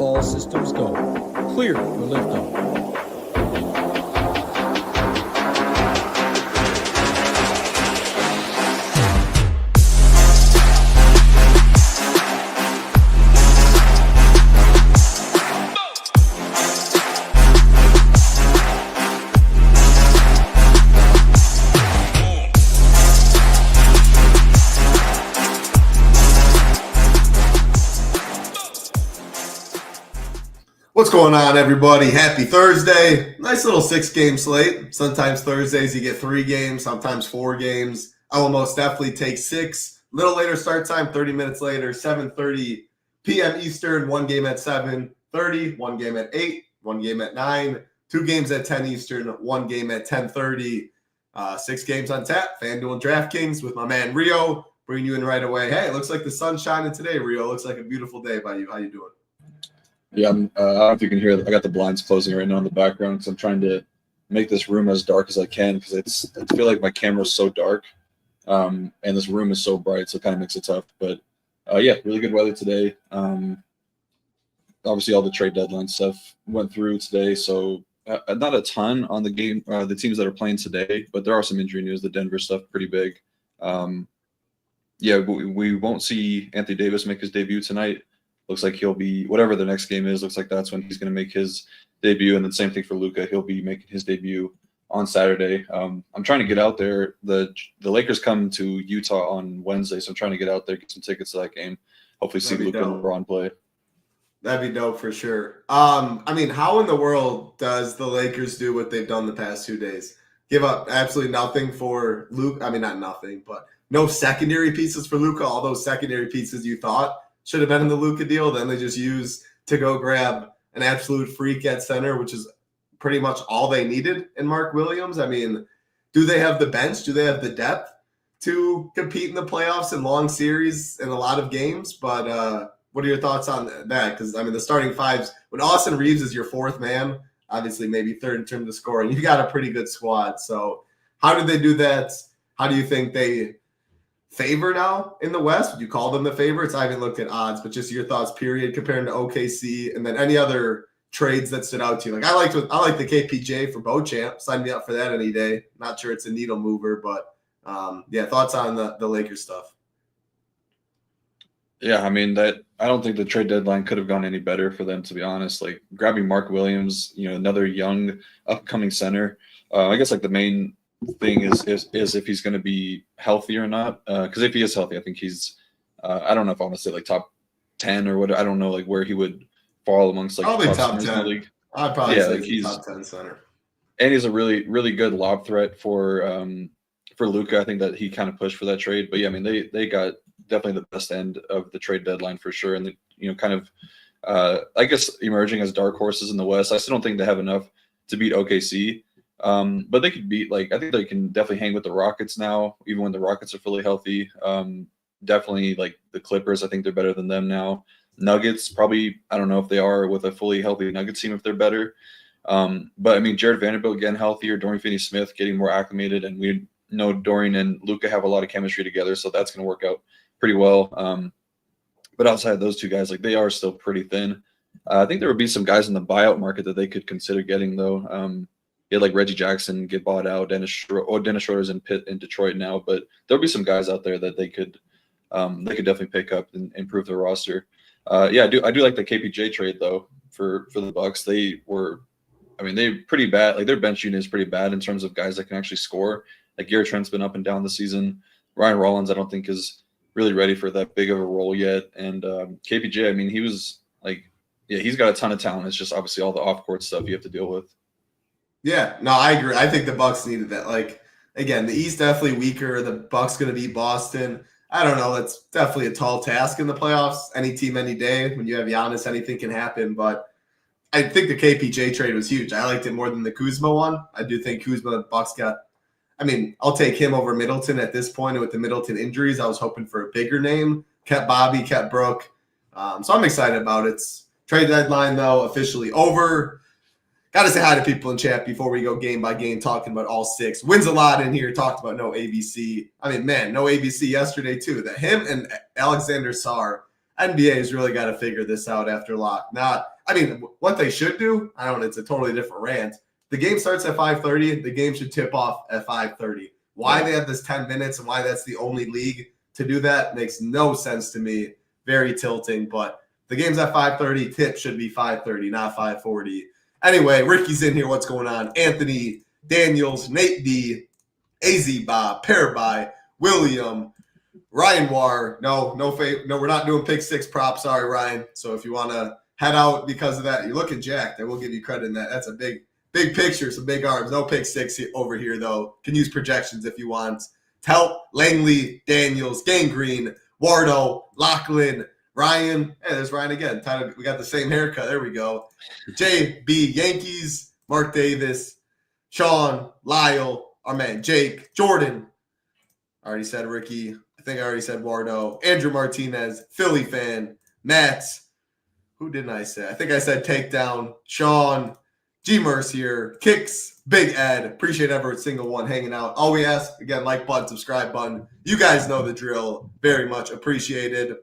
All systems go. Clear for liftoff. What's going on, everybody? Happy Thursday. Nice little 6-game slate. Sometimes Thursdays you get 3 games, sometimes 4 games. I will most definitely take 6. Little later start time, 30 minutes later, 7:30 p.m. Eastern, 1 game at 7:30, 1 game at 8, 1 game at 9, 2 games at 10 Eastern, 1 game at 10:30. 6 games on tap, FanDuel and DraftKings with my man Rio. Bringing you in right away. Hey, it looks like the sun's shining today, Rio. Looks like a beautiful day by you. How you doing? Yeah, I don't know if you can hear it. I got the blinds closing right now in the background because I'm trying to make this room as dark as I can because I feel like my camera's so dark and this room is so bright, so it kind of makes it tough. But yeah, really good weather today. Obviously, all the trade deadline stuff went through today, so not a ton on the game, the teams that are playing today, but there are some injury news. The Denver stuff pretty big. Yeah, we won't see Anthony Davis make his debut tonight. Looks like he'll be, whatever the next game is, looks like that's when he's going to make his debut. And then same thing for Luka. He'll be making his debut on Saturday. I'm trying to get out there. The Lakers come to Utah on Wednesday, so I'm trying to get out there, get some tickets to that game. Hopefully see Luka and LeBron play. That'd be dope for sure. I mean, how in the world does the Lakers do what they've done the past 2 days? Give up absolutely nothing for Luka. I mean, not nothing, but no secondary pieces for Luka. All those secondary pieces you thought should have been in the Luka deal. Then they just use to go grab an absolute freak at center, which is pretty much all they needed in Mark Williams. I mean, do they have the bench? Do they have the depth to compete in the playoffs in long series in a lot of games? But what are your thoughts on that? Because, I mean, the starting fives, when Austin Reeves is your 4th man, obviously maybe 3rd in terms of scoring, you got a pretty good squad. So how did they do that? How do you think they favor now in the West? Would you call them the favorites? I haven't looked at odds, but just your thoughts, period, comparing to OKC, and then any other trades that stood out to you. Like I like the KPJ for Beauchamp. Sign me up for that any day. Not sure it's a needle mover, but yeah, thoughts on the Lakers stuff. Yeah, I mean I don't think the trade deadline could have gone any better for them, to be honest. Like grabbing Mark Williams, another young upcoming center. I guess like the main thing is if he's going to be healthy or not. Because if he is healthy, I think he's I don't know if I want to say like top 10 or what. I don't know like where he would fall amongst like probably top 10 in the league. I'd probably say like he's top 10 center. And he's a really, really good lob threat for Luka. I think that he kind of pushed for that trade. But yeah, I mean they got definitely the best end of the trade deadline for sure. And kind of I guess emerging as dark horses in the West. I still don't think they have enough to beat OKC. But they could beat, I think they can definitely hang with the Rockets now, even when the Rockets are fully healthy. Definitely like the Clippers, I think they're better than them now. Nuggets, probably, I don't know if they are with a fully healthy Nuggets team if they're better. But I mean, Jared Vanderbilt getting healthier, Dorian Finney-Smith getting more acclimated, and we know Dorian and Luka have a lot of chemistry together, so that's going to work out pretty well. But outside of those two guys, they are still pretty thin. I think there would be some guys in the buyout market that they could consider getting, though. Yeah, like Reggie Jackson get bought out. Dennis Schroeder's in Detroit now, but there'll be some guys out there that they could definitely pick up and improve their roster. Yeah, I do like the KPJ trade though for the Bucks. They're pretty bad. Like their bench unit is pretty bad in terms of guys that can actually score. Like Gary Trent's been up and down this season. Ryan Rollins, I don't think is really ready for that big of a role yet. And KPJ, I mean, he was he's got a ton of talent. It's just obviously all the off court stuff you have to deal with. Yeah, no, I agree. I think the Bucks needed that. Again, the East definitely weaker. The Bucks going to beat Boston. I don't know. It's definitely a tall task in the playoffs. Any team, any day. When you have Giannis, anything can happen. But I think the KPJ trade was huge. I liked it more than the Kuzma one. I do think Kuzma, the Bucks got. I mean, I'll take him over Middleton at this point. And with the Middleton injuries, I was hoping for a bigger name. Kept Bobby, kept Brooke. So I'm excited about it. Trade deadline, though, officially over. Got to say hi to people in chat before we go game by game, talking about all 6. Wins a lot in here. Talked about no ABC. I mean, man, no ABC yesterday, too. That him and Alexander Sarr, NBA has really got to figure this out after lock. Not I mean, what they should do, I don't know, it's a totally different rant. The game starts at 5:30. The game should tip off at 5:30. Why they have this 10 minutes and why that's the only league to do that makes no sense to me. Very tilting, but the game's at 5:30. Tip should be 5:30, not 5:40. Anyway, Ricky's in here. What's going on? Anthony, Daniels, Nate D, AZ Bob, Paraby, William, Ryan War. No, we're not doing pick six props. Sorry, Ryan. So if you want to head out because of that, you're looking jacked. I will give you credit in that. That's a big picture, some big arms. No pick six over here, though. Can use projections if you want. Telp, Langley, Daniels, Gangrene, Wardo, Lachlan, Ryan. Hey, there's Ryan again. We got the same haircut. There we go. JB, Yankees, Mark Davis, Sean, Lyle, our man Jake, Jordan. I already said Ricky. I think I already said Wardo. Andrew Martinez, Philly fan. Matt. Who didn't I say? I think I said Takedown. Sean, G Mercier, Kicks, Big Ed. Appreciate every single one hanging out. All we ask, again, like button, subscribe button. You guys know the drill. Very much appreciated.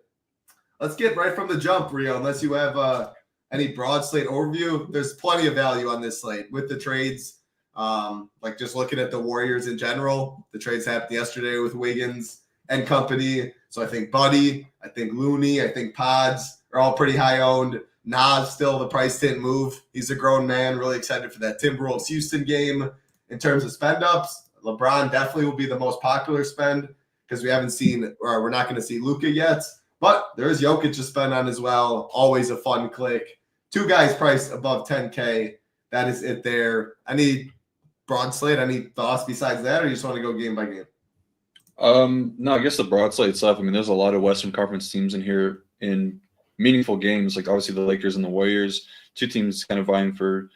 Let's get right from the jump, Rio. Unless you have any broad slate overview, there's plenty of value on this slate with the trades. Like just looking at the Warriors in general, the trades happened yesterday with Wiggins and company. So I think Buddy, I think Looney, I think Pods are all pretty high owned. Nas still, the price didn't move. He's a grown man. Really excited for that Timberwolves Houston game. In terms of spend ups, LeBron definitely will be the most popular spend because we haven't seen, or we're not going to see Luka yet. But there's Jokic to spend on as well. Always a fun click. Two guys priced above 10K. That is it there. Any broad slate? Any thoughts besides that, or you just want to go game by game? No, I guess the broad slate stuff. I mean, there's a lot of Western Conference teams in here in meaningful games, like obviously the Lakers and the Warriors, two teams kind of vying for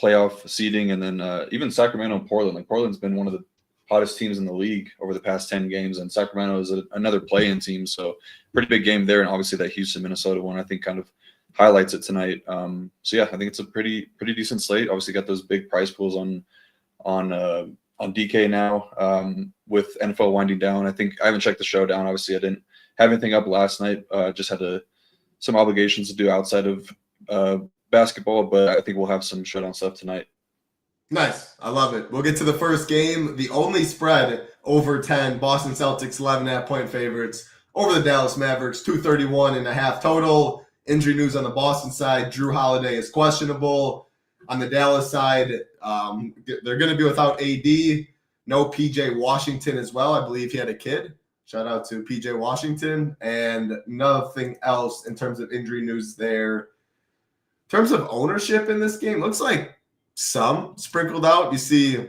playoff seeding, and then even Sacramento and Portland. Like Portland's been one of the hottest teams in the league over the past 10 games, and Sacramento is another play-in team, so pretty big game there. And obviously that Houston-Minnesota one, I think, kind of highlights it tonight. So yeah, I think it's a pretty decent slate. Obviously got those big prize pools on DK now with NFL winding down. I think I haven't checked the showdown. Obviously I didn't have anything up last night. Just had some obligations to do outside of basketball, but I think we'll have some showdown stuff tonight. Nice. I love it. We'll get to the first game. The only spread over 10. Boston Celtics 11.5-point favorites over the Dallas Mavericks. 231.5 total. Injury news on the Boston side. Drew Holiday is questionable. On the Dallas side, they're going to be without AD. No PJ Washington as well. I believe he had a kid. Shout out to PJ Washington. And nothing else in terms of injury news there. In terms of ownership in this game, looks like some sprinkled out. You see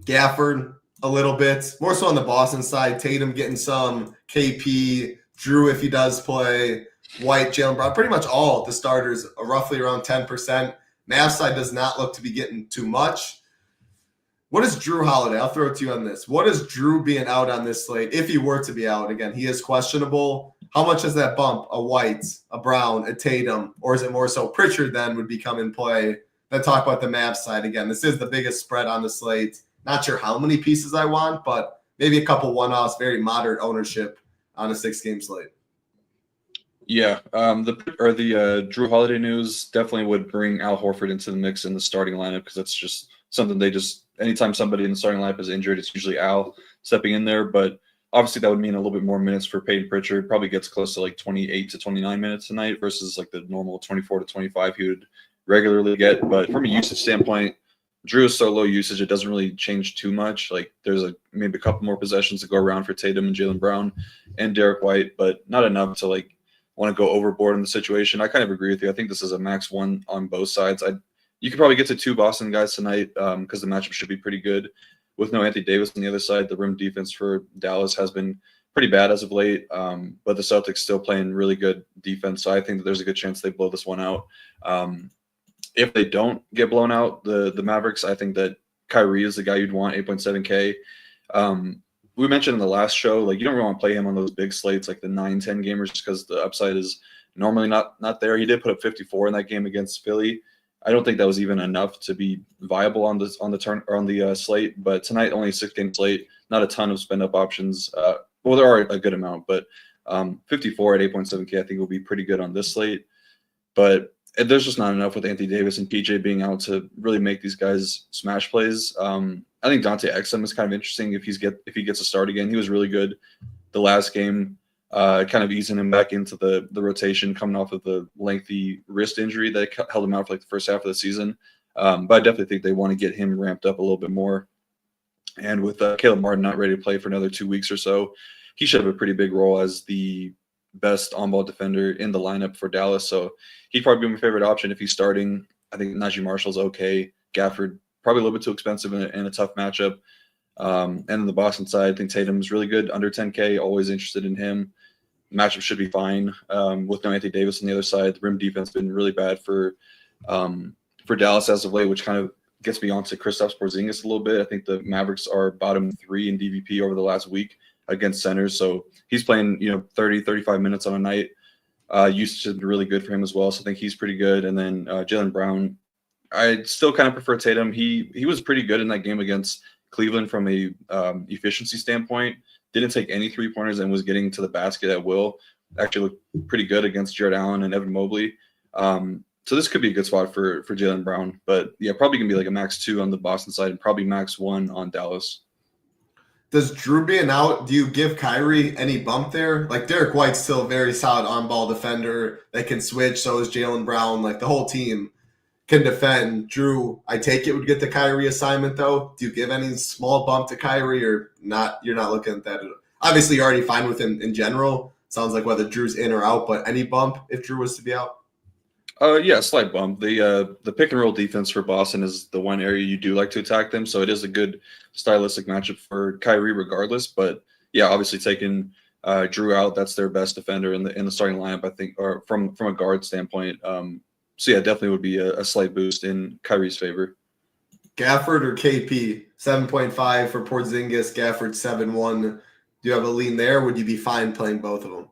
Gafford a little bit. More so on the Boston side. Tatum getting some. KP. Drew if he does play. White, Jaylen Brown. Pretty much all the starters are roughly around 10%. Mavs side does not look to be getting too much. What is Drew Holiday? I'll throw it to you on this. What is Drew being out on this slate? If he were to be out, again, he is questionable. How much does that bump a White, a Brown, a Tatum, or is it more so Pritchard then would become in play? Then talk about the Mavs side. Again, this is the biggest spread on the slate. Not sure how many pieces I want, but maybe a couple one-offs, very moderate ownership on a 6-game slate. Yeah, the Drew Holiday news definitely would bring Al Horford into the mix in the starting lineup because that's just something anytime somebody in the starting lineup is injured, it's usually Al stepping in there. But obviously that would mean a little bit more minutes for Peyton Pritchard. Probably gets close to like 28 to 29 minutes tonight versus like the normal 24 to 25 he would regularly get. But from a usage standpoint, Drew is so low usage, it doesn't really change too much. Like there's maybe a couple more possessions to go around for Tatum and Jaylen Brown and Derek White, but not enough to like want to go overboard in the situation. I kind of agree with you. I think this is a max one on both sides. You could probably get to 2 Boston guys tonight because the matchup should be pretty good. With no Anthony Davis on the other side, the rim defense for Dallas has been pretty bad as of late, but the Celtics still playing really good defense. So I think that there's a good chance they blow this one out. If they don't get blown out, the Mavericks, I think that Kyrie is the guy you'd want, 8.7K. We mentioned in the last show, like you don't really want to play him on those big slates, like the 9-10 gamers, just because the upside is normally not there. He did put up 54 in that game against Philly. I don't think that was even enough to be viable on the slate. But tonight, only a 6-game slate, not a ton of spend up options. Well, there are a good amount, but 54 at 8.7K, I think will be pretty good on this slate. But And there's just not enough with Anthony Davis and PJ being out to really make these guys smash plays. I think Dante Exum is kind of interesting if he gets a start again. He was really good the last game, kind of easing him back into the rotation, coming off of the lengthy wrist injury that held him out for like the first half of the season. But I definitely think they want to get him ramped up a little bit more. And with Caleb Martin not ready to play for another 2 weeks or so, he should have a pretty big role as the best on-ball defender in the lineup for Dallas. So he'd probably be my favorite option if he's starting. I think Najee Marshall's okay. Gafford, probably a little bit too expensive in a tough matchup. And on the Boston side, I think Tatum's really good, under 10K, always interested in him. Matchup should be fine with no Anthony Davis on the other side. The rim defense has been really bad for Dallas as of late, which kind of gets me onto Kristaps Porzingis a little bit. I think the Mavericks are bottom 3 in DVP over the last week against centers. So he's playing, 30, 35 minutes on a night. Usage has been really good for him as well. So I think he's pretty good. And then Jaylen Brown, I still kind of prefer Tatum. He was pretty good in that game against Cleveland from a efficiency standpoint. Didn't take any 3-pointers and was getting to the basket at will. Actually looked pretty good against Jared Allen and Evan Mobley. So this could be a good spot for Jaylen Brown. But yeah, probably going to be like a max 2 on the Boston side and probably max 1 on Dallas. Does Drew being out, do you give Kyrie any bump there? Like Derek White's still a very solid on-ball defender that can switch. So is Jaylen Brown. Like the whole team can defend. Drew, I take it, would get the Kyrie assignment though. Do you give any small bump to Kyrie or not? You're not looking at that. Obviously, you're already fine with him in general. Sounds like whether Drew's in or out, but any bump if Drew was to be out? Yeah, slight bump. The pick and roll defense for Boston is the one area you do like to attack them. So it is a good stylistic matchup for Kyrie regardless. But yeah, obviously taking Drew out, that's their best defender in the starting lineup, I think, or from a guard standpoint. So yeah, definitely would be a slight boost in Kyrie's favor. Gafford or KP? 7.5 for Porzingis, Gafford 7.1. Do you have a lean there? Would you be fine playing both of them?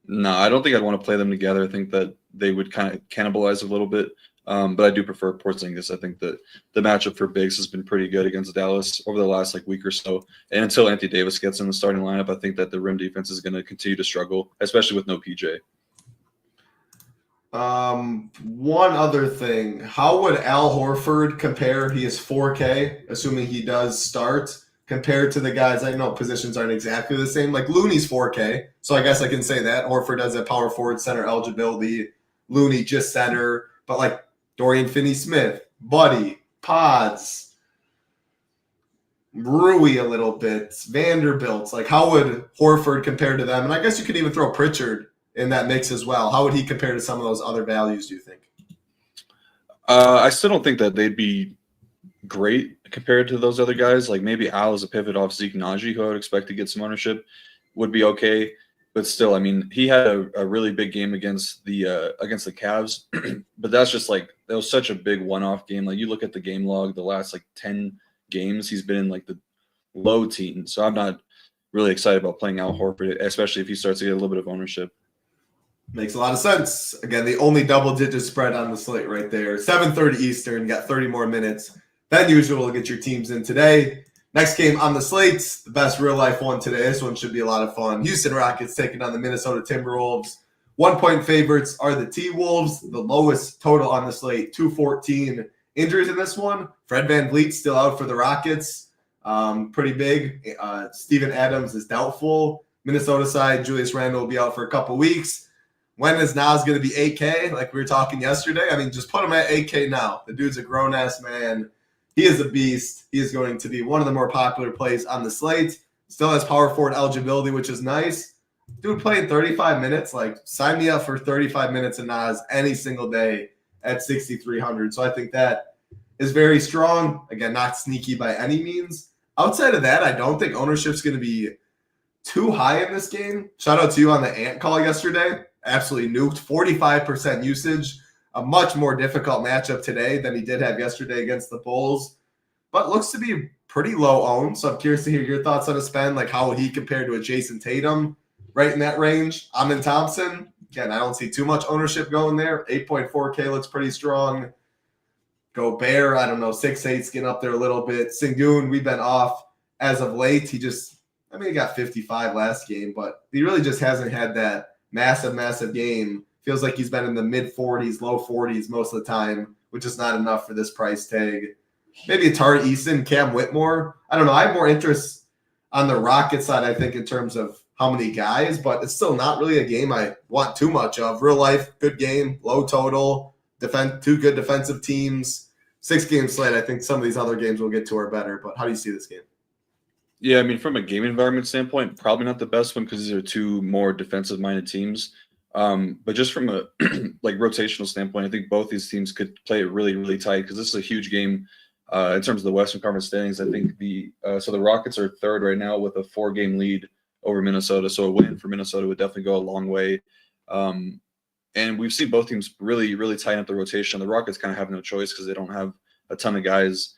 No, I don't think I'd want to play them together. I think that they would kind of cannibalize a little bit. But I do prefer Porzingis. I think that the matchup for bigs has been pretty good against Dallas over the last week or so. And until Anthony Davis gets in the starting lineup, I think that the rim defense is going to continue to struggle, especially with no PJ. One other thing. How would Al Horford compare? He is 4K, assuming he does start, compared to the guys. I know positions aren't exactly the same. Like Looney's 4K, so I guess I can say that. Horford does have power forward, center eligibility. Looney just center. But like Dorian Finney-Smith, Buddy, Pods, Rui a little bit, Vanderbilt. Like how would Horford compare to them? And I guess you could even throw Pritchard in that mix as well. How would he compare to some of those other values, do you think? I still don't think that they'd be great compared to those other guys. Like maybe Al is a pivot off Zeke Naji, who I would expect to get some ownership, would be okay. But still, I mean, he had a really big game against the Cavs, but that's just like that was such a big one-off game. Like you look at the game log, the last like 10 games, he's been in like the low teens. So I'm not really excited about playing Al Horford, especially if he starts to get a little bit of ownership. Makes a lot of sense. Again, the only double-digit spread on the slate right there. 7:30 Eastern, got 30 more minutes than usual to get your teams in today. Next game on the slate, the best real-life one today. This one should be a lot of fun. Houston Rockets taking on the Minnesota Timberwolves. 1-point favorites are the T-Wolves. The lowest total on the slate, 214. Injuries in this one. Fred VanVleet still out for the Rockets. Pretty big. Steven Adams is doubtful. Minnesota side, Julius Randle will be out for a couple weeks. When is Nas going to be 8K? Like we were talking yesterday. I mean, just put him at 8K now. The dude's a grown-ass man. He is a beast. He is going to be one of the more popular plays on the slate. Still has power forward eligibility, which is nice. Dude playing 35 minutes. Like, sign me up for 35 minutes of Nas any single day at 6,300. So I think that is very strong. Again, not sneaky by any means. Outside of that, I don't think ownership's going to be too high in this game. Shout out to you on the Ant call yesterday. Absolutely nuked. 45% usage. A much more difficult matchup today than he did have yesterday against the Bulls. But looks to be pretty low owned. So I'm curious to hear your thoughts on his spend. Like how would he compare to a Jason Tatum right in that range? Amin Thompson. Again, I don't see too much ownership going there. 8.4K looks pretty strong. Gobert, I don't know, 6'8's getting up there a little bit. Sengun, we've been off as of late. He got 55 last game, but he really just hasn't had that massive game. Feels like he's been in the mid 40s, low 40s most of the time, which is not enough for this price tag. Maybe Tari Eason, Cam Whitmore. I don't know. I have more interest on the Rockets side, I think, in terms of how many guys, but it's still not really a game I want too much of. Real life, good game, low total, two good defensive teams, 6-game slate. I think some of these other games we'll get to are better, but how do you see this game? Yeah, I mean, from a game environment standpoint, probably not the best one because these are two more defensive-minded teams. But just from a like rotational standpoint, I think both these teams could play it really, really tight because this is a huge game in terms of the Western Conference standings. I think the Rockets are third right now with a 4-game lead over Minnesota. So a win for Minnesota would definitely go a long way. And we've seen both teams really, really tighten up the rotation. The Rockets kind of have no choice because they don't have a ton of guys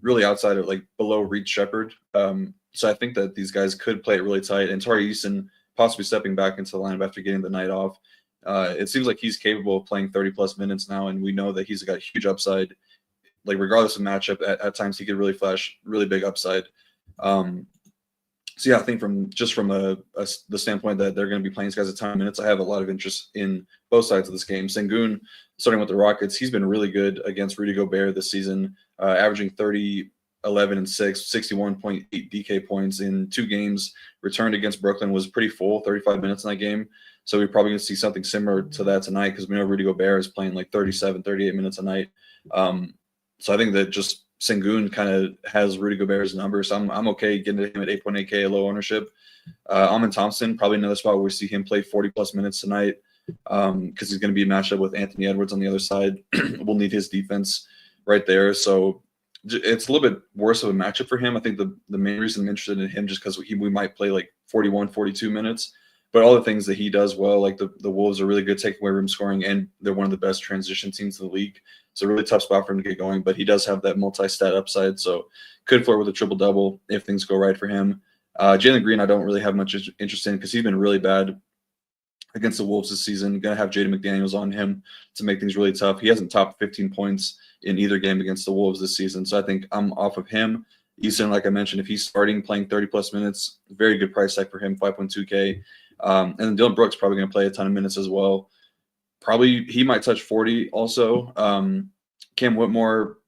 really outside of like below Reed Shepherd. So I think that these guys could play it really tight. And Tari Eason possibly stepping back into the lineup after getting the night off. It seems like he's capable of playing 30-plus minutes now, and we know that he's got huge upside. Like regardless of matchup, at times he could really flash really big upside. So yeah, I think from the standpoint that they're going to be playing these guys a ton of minutes, I have a lot of interest in both sides of this game. Sengun, starting with the Rockets, he's been really good against Rudy Gobert this season, averaging 30, 11, and 6, 61.8 DK points in 2 games. Returned against Brooklyn was pretty full, 35 minutes in that game. So we're probably going to see something similar to that tonight because we know Rudy Gobert is playing like 37, 38 minutes a night. So I think that just Sengun kind of has Rudy Gobert's numbers. So I'm okay getting him at 8.8K, low ownership. Amon Thompson, probably another spot where we see him play 40-plus minutes tonight because he's going to be matched up with Anthony Edwards on the other side. We'll need his defense right there. So it's a little bit worse of a matchup for him. I think the main reason I'm interested in him just because we might play like 41, 42 minutes. But all the things that he does well, like the Wolves are really good taking away room scoring, and they're one of the best transition teams in the league. It's a really tough spot for him to get going, but he does have that multi-stat upside, so could flirt with a triple-double if things go right for him. Jalen Green, I don't really have much interest in because he's been really bad against the Wolves this season. Going to have Jaden McDaniels on him to make things really tough. He hasn't topped 15 points in either game against the Wolves this season, so I think I'm off of him. Easton, like I mentioned, if he's starting playing 30-plus minutes, very good price tag for him, 5.2K. And then Dylan Brooks probably going to play a ton of minutes as well. Probably he might touch 40 also. Cam Whitmore,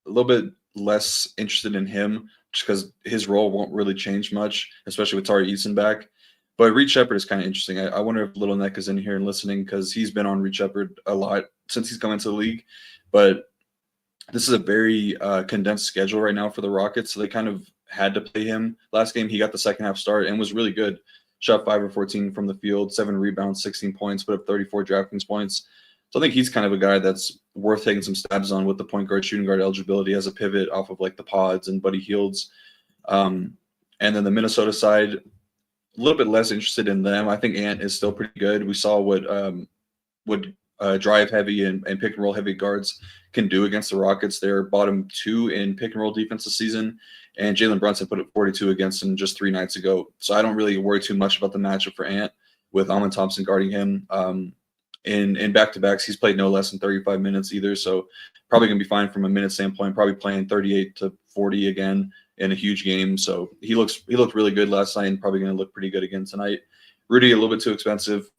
a little bit less interested in him just because his role won't really change much, especially with Tari Eason back. But Reed Shepherd is kind of interesting. I wonder if Little Neck is in here and listening because he's been on Reed Shepherd a lot since he's come into the league. But this is a very condensed schedule right now for the Rockets, so they kind of had to play him. Last game, he got the second half start and was really good. Shot 5 of 14 from the field, 7 rebounds, 16 points, put up 34 DraftKings points. So I think he's kind of a guy that's worth taking some stabs on with the point guard, shooting guard eligibility as a pivot off of like the Pods and Buddy Hields. And then the Minnesota side, a little bit less interested in them. I think Ant is still pretty good. We saw what drive heavy and pick and roll heavy guards can do against the Rockets. They're bottom 2 in pick and roll defense this season. And Jalen Brunson put up 42 against him just 3 nights ago. So I don't really worry too much about the matchup for Ant with Amon Thompson guarding him. In back-to-backs, he's played no less than 35 minutes either. So probably going to be fine from a minute standpoint, probably playing 38 to 40 again in a huge game. So he looked really good last night and probably going to look pretty good again tonight. Rudy, a little bit too expensive.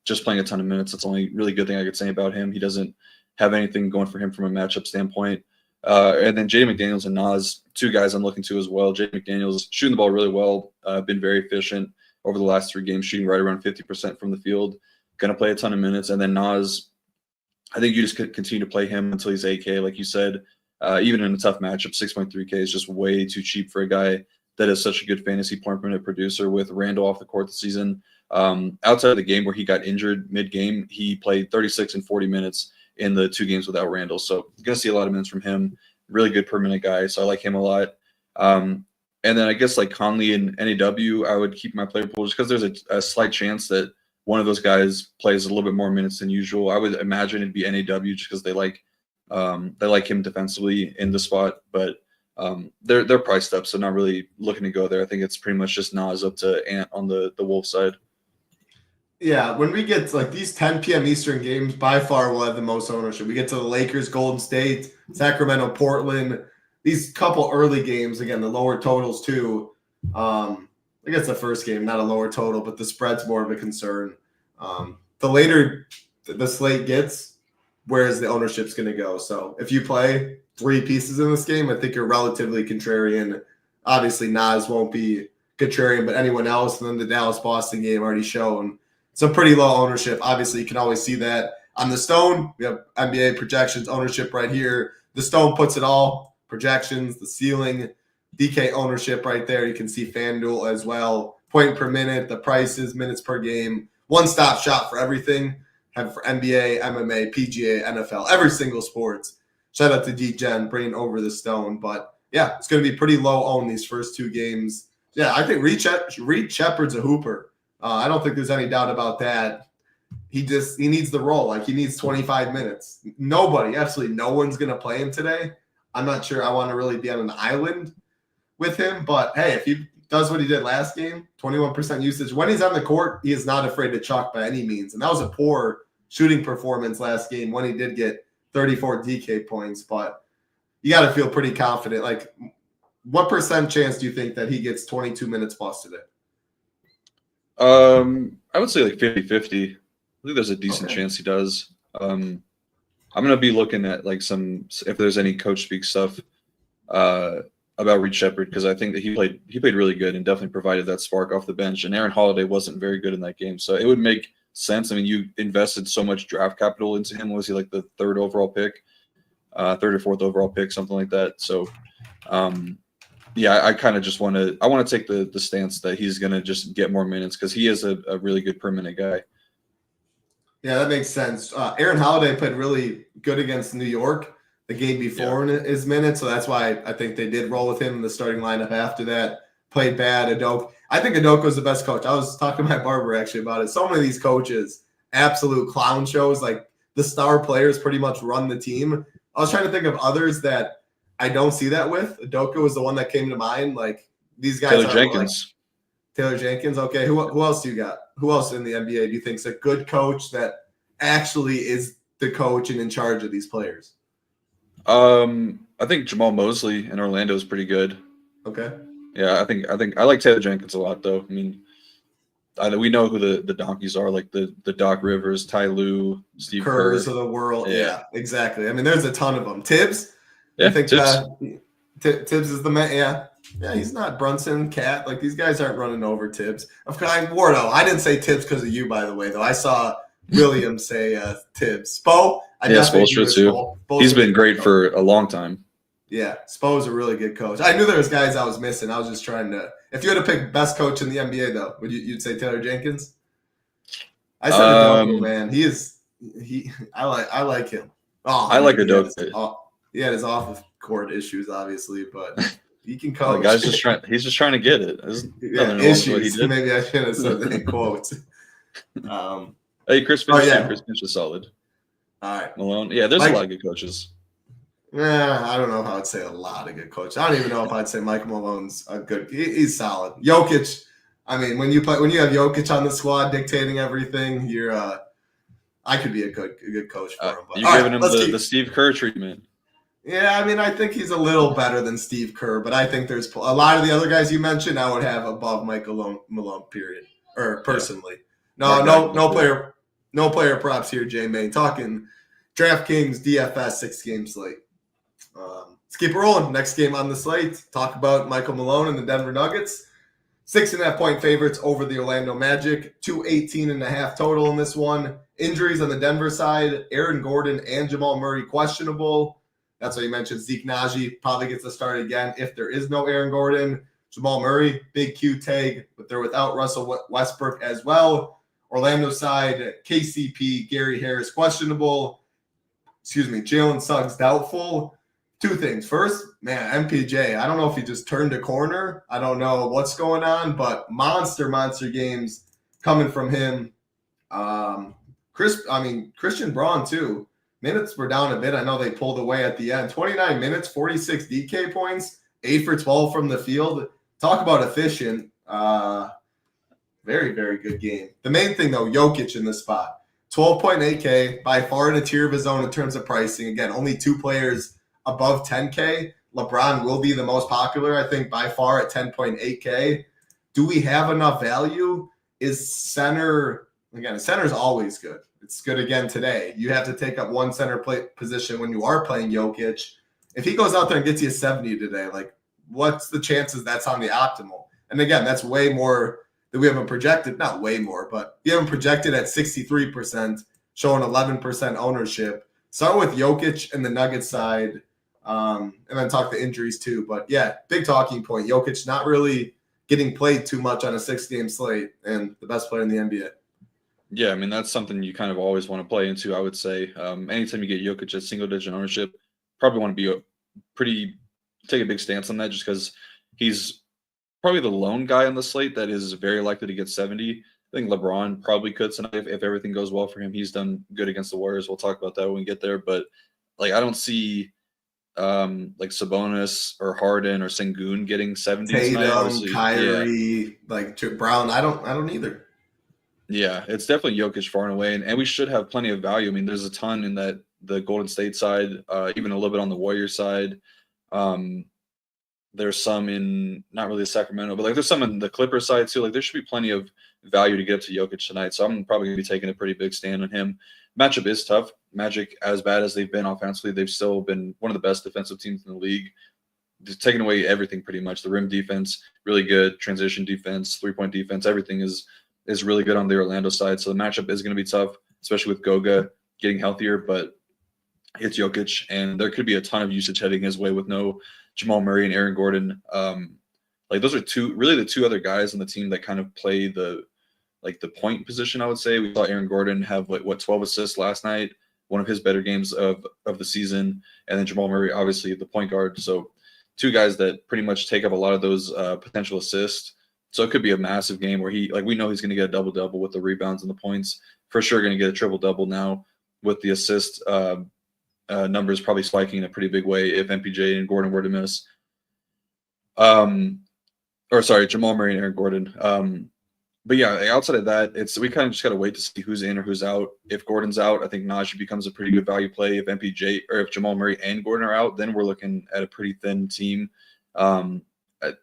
Just playing a ton of minutes. That's the only really good thing I could say about him. He doesn't have anything going for him from a matchup standpoint. And then Jaden McDaniels and Nas, 2 guys I'm looking to as well. Jaden McDaniels shooting the ball really well, been very efficient over the last 3 games, shooting right around 50% from the field. Going to play a ton of minutes. And then Nas, I think you just could continue to play him until he's 8K, like you said. Even in a tough matchup, 6.3K is just way too cheap for a guy that is such a good fantasy point per minute producer with Randall off the court this season. Outside of the game where he got injured mid-game, he played 36 and 40 minutes in the 2 games without Randall. So you're going to see a lot of minutes from him. Really good per minute guy, so I like him a lot. And then I guess like Conley and NAW, I would keep my player pool just because there's a slight chance that one of those guys plays a little bit more minutes than usual. I would imagine it'd be NAW just because they like him defensively in the spot, but they're priced up, so not really looking to go there. I think it's pretty much just Nas up to Ant on the Wolves side. Yeah, when we get to like these 10 p.m. Eastern games, by far we'll have the most ownership. We get to the Lakers, Golden State, Sacramento, Portland. These couple early games, again, the lower totals too. I guess the first game, not a lower total, but the spread's more of a concern. the later the slate gets, where's the ownership's going to go? So if you play 3 pieces in this game, I think you're relatively contrarian. Obviously, Nas won't be contrarian, but anyone else. And then the Dallas-Boston game already shown some pretty low ownership. Obviously, you can always see that on the Stone. We have NBA projections ownership right here. The Stone puts it all. Projections, the ceiling, DK ownership right there. You can see FanDuel as well. Point per minute, the prices, minutes per game. One-stop shop for everything. Have for NBA, MMA, PGA, NFL, every single sports. Shout out to D-Gen bringing over the Stone. But, yeah, it's going to be pretty low owned these first 2 games. Yeah, I think Reed Shepherd's a hooper. I don't think there's any doubt about that. He needs the role. Like, he needs 25 minutes. Nobody, absolutely no one's going to play him today. I'm not sure I want to really be on an island with him. But, hey, if he does what he did last game, 21% usage. When he's on the court, he is not afraid to chalk by any means. And that was a poor shooting performance last game when he did get 34 DK points. But you got to feel pretty confident. Like, what % chance do you think that he gets 22 minutes plus today? I would say like 50-50. I think there's a decent chance he does. I'm going to be looking at like if there's any coach speak stuff about Reed Shepherd, because I think that he played really good and definitely provided that spark off the bench. And Aaron Holiday wasn't very good in that game, so it would make sense. I mean, you invested so much draft capital into him. Was he like the 3rd overall pick, 3rd or 4th overall pick, something like that? So, yeah, I kind of just want to take the stance that he's going to just get more minutes because he is a really good per minute guy. Yeah, that makes sense. Aaron Holiday played really good against New York the game before in his minutes, so that's why I think they did roll with him in the starting lineup after that. Played bad. I think Udoka's the best coach. I was talking to my barber actually about it. So many of these coaches, absolute clown shows, like the star players pretty much run the team. I was trying to think of others that I don't see that with. Udoka was the one that came to mind. Like these guys Taylor Jenkins. Taylor Jenkins. Okay, who else do you got? Who else in the NBA do you think is a good coach that actually is the coach and in charge of these players? I think Jamal Mosley in Orlando is pretty good. Okay. Yeah, I think I like Taylor Jenkins a lot, though. I mean, we know who the donkeys are, like the Doc Rivers, Ty Lue, Steve Kerr of the world. Yeah, exactly. I mean, there's a ton of them. Tibbs. Yeah, I think Tibbs. Tibbs is the man. Yeah, he's not Brunson, Cat. Like these guys aren't running over Tibbs. Of course, Wardo. I didn't say Tibbs because of you, by the way. Though I saw William say Tibbs. Spo. Spoelstra too. He's been great for a long time. Yeah, Spo's a really good coach. I knew there was guys I was missing. I was just trying to. If you had to pick best coach in the NBA, though, you'd say Taylor Jenkins? I said Udoka, man. I like him. Oh, I like Udoka. He had his off court issues, obviously, but he can coach. The guy's he's just trying to get it. Issues. Maybe I shouldn't have said that in quotes. Hey, Chris Finch. Chris Finch is solid. All right, Malone. Yeah, there's a lot of good coaches. I don't know if I would say a lot of good coaches. I don't even know if I'd say Mike Malone's a good. He's solid. Jokic. I mean, when you have Jokic on the squad dictating everything, I could be a good coach for him. But you're giving him the Steve Kerr treatment. Yeah, I mean, I think he's a little better than Steve Kerr, but I think there's a lot of the other guys you mentioned I would have above Mike Malone. Period. Or personally, no player props here, J May. Talking DraftKings DFS 6-game slate. Let's keep it rolling. Next game on the slate. Talk about Michael Malone and the Denver Nuggets. 6.5-point favorites over the Orlando Magic. 218.5 total in this one. Injuries on the Denver side. Aaron Gordon and Jamal Murray questionable. That's why you mentioned Zeke Naji probably gets a start again if there is no Aaron Gordon. Jamal Murray, big Q tag, but they're without Russell Westbrook as well. Orlando side, KCP, Gary Harris questionable. Jalen Suggs doubtful. 2 things. First, man, MPJ, I don't know if he just turned a corner. I don't know what's going on, but monster games coming from him. Christian Braun too. Minutes were down a bit. I know they pulled away at the end. 29 minutes, 46 DK points, 8 for 12 from the field. Talk about efficient. Very, very good game. The main thing, though, Jokic in the spot. 12.8K, by far in a tier of his own in terms of pricing. Again, only 2 players above 10K. LeBron will be the most popular, I think, by far at 10.8K. Do we have enough value? Is center Again, center is always good. It's good again today. You have to take up one center position when you are playing Jokic. If he goes out there and gets you a 70 today, like what's the chances that's on the optimal? And again, that's way more that we haven't projected. Not way more, but we haven't projected at 63%, showing 11% ownership. Start with Jokic and the Nuggets side, and then talk the injuries too. But yeah, big talking point. Jokic not really getting played too much on a 6-game slate, and the best player in the NBA. Yeah, I mean, that's something you kind of always want to play into, I would say. Anytime you get Jokic at single-digit ownership, probably want to be take a big stance on that just because he's probably the lone guy on the slate that is very likely to get 70. I think LeBron probably could tonight if everything goes well for him. He's done good against the Warriors. We'll talk about that when we get there. But, like, I don't see like Sabonis or Harden or Sengun getting 70 tonight. Tatum, Kyrie, like Brown. I don't either. Yeah, it's definitely Jokic far and away, and we should have plenty of value. I mean, there's a ton in the Golden State side, even a little bit on the Warriors side. There's some in not really Sacramento, but like there's some in the Clippers side too. Like there should be plenty of value to get up to Jokic tonight. So I'm probably gonna be taking a pretty big stand on him. Matchup is tough. Magic, as bad as they've been offensively, they've still been one of the best defensive teams in the league. Just taking away everything pretty much. The rim defense, really good. Transition defense, 3-point defense, everything is really good on the Orlando side. So the matchup is going to be tough, especially with Goga getting healthier, but it's Jokic, and there could be a ton of usage heading his way with no Jamal Murray and Aaron Gordon. Like those are the two other guys on the team that kind of play the point position, I would say. We saw Aaron Gordon have 12 assists last night, one of his better games of the season, and then Jamal Murray, obviously the point guard. So two guys that pretty much take up a lot of those potential assists. So it could be a massive game where we know he's going to get a double-double with the rebounds and the points. For sure going to get a triple-double now with the assist numbers probably spiking in a pretty big way if MPJ and Gordon were to miss. Jamal Murray and Aaron Gordon. But yeah, outside of that, we kind of just got to wait to see who's in or who's out. If Gordon's out, I think Najee becomes a pretty good value play. If MPJ or if Jamal Murray and Gordon are out, then we're looking at a pretty thin team.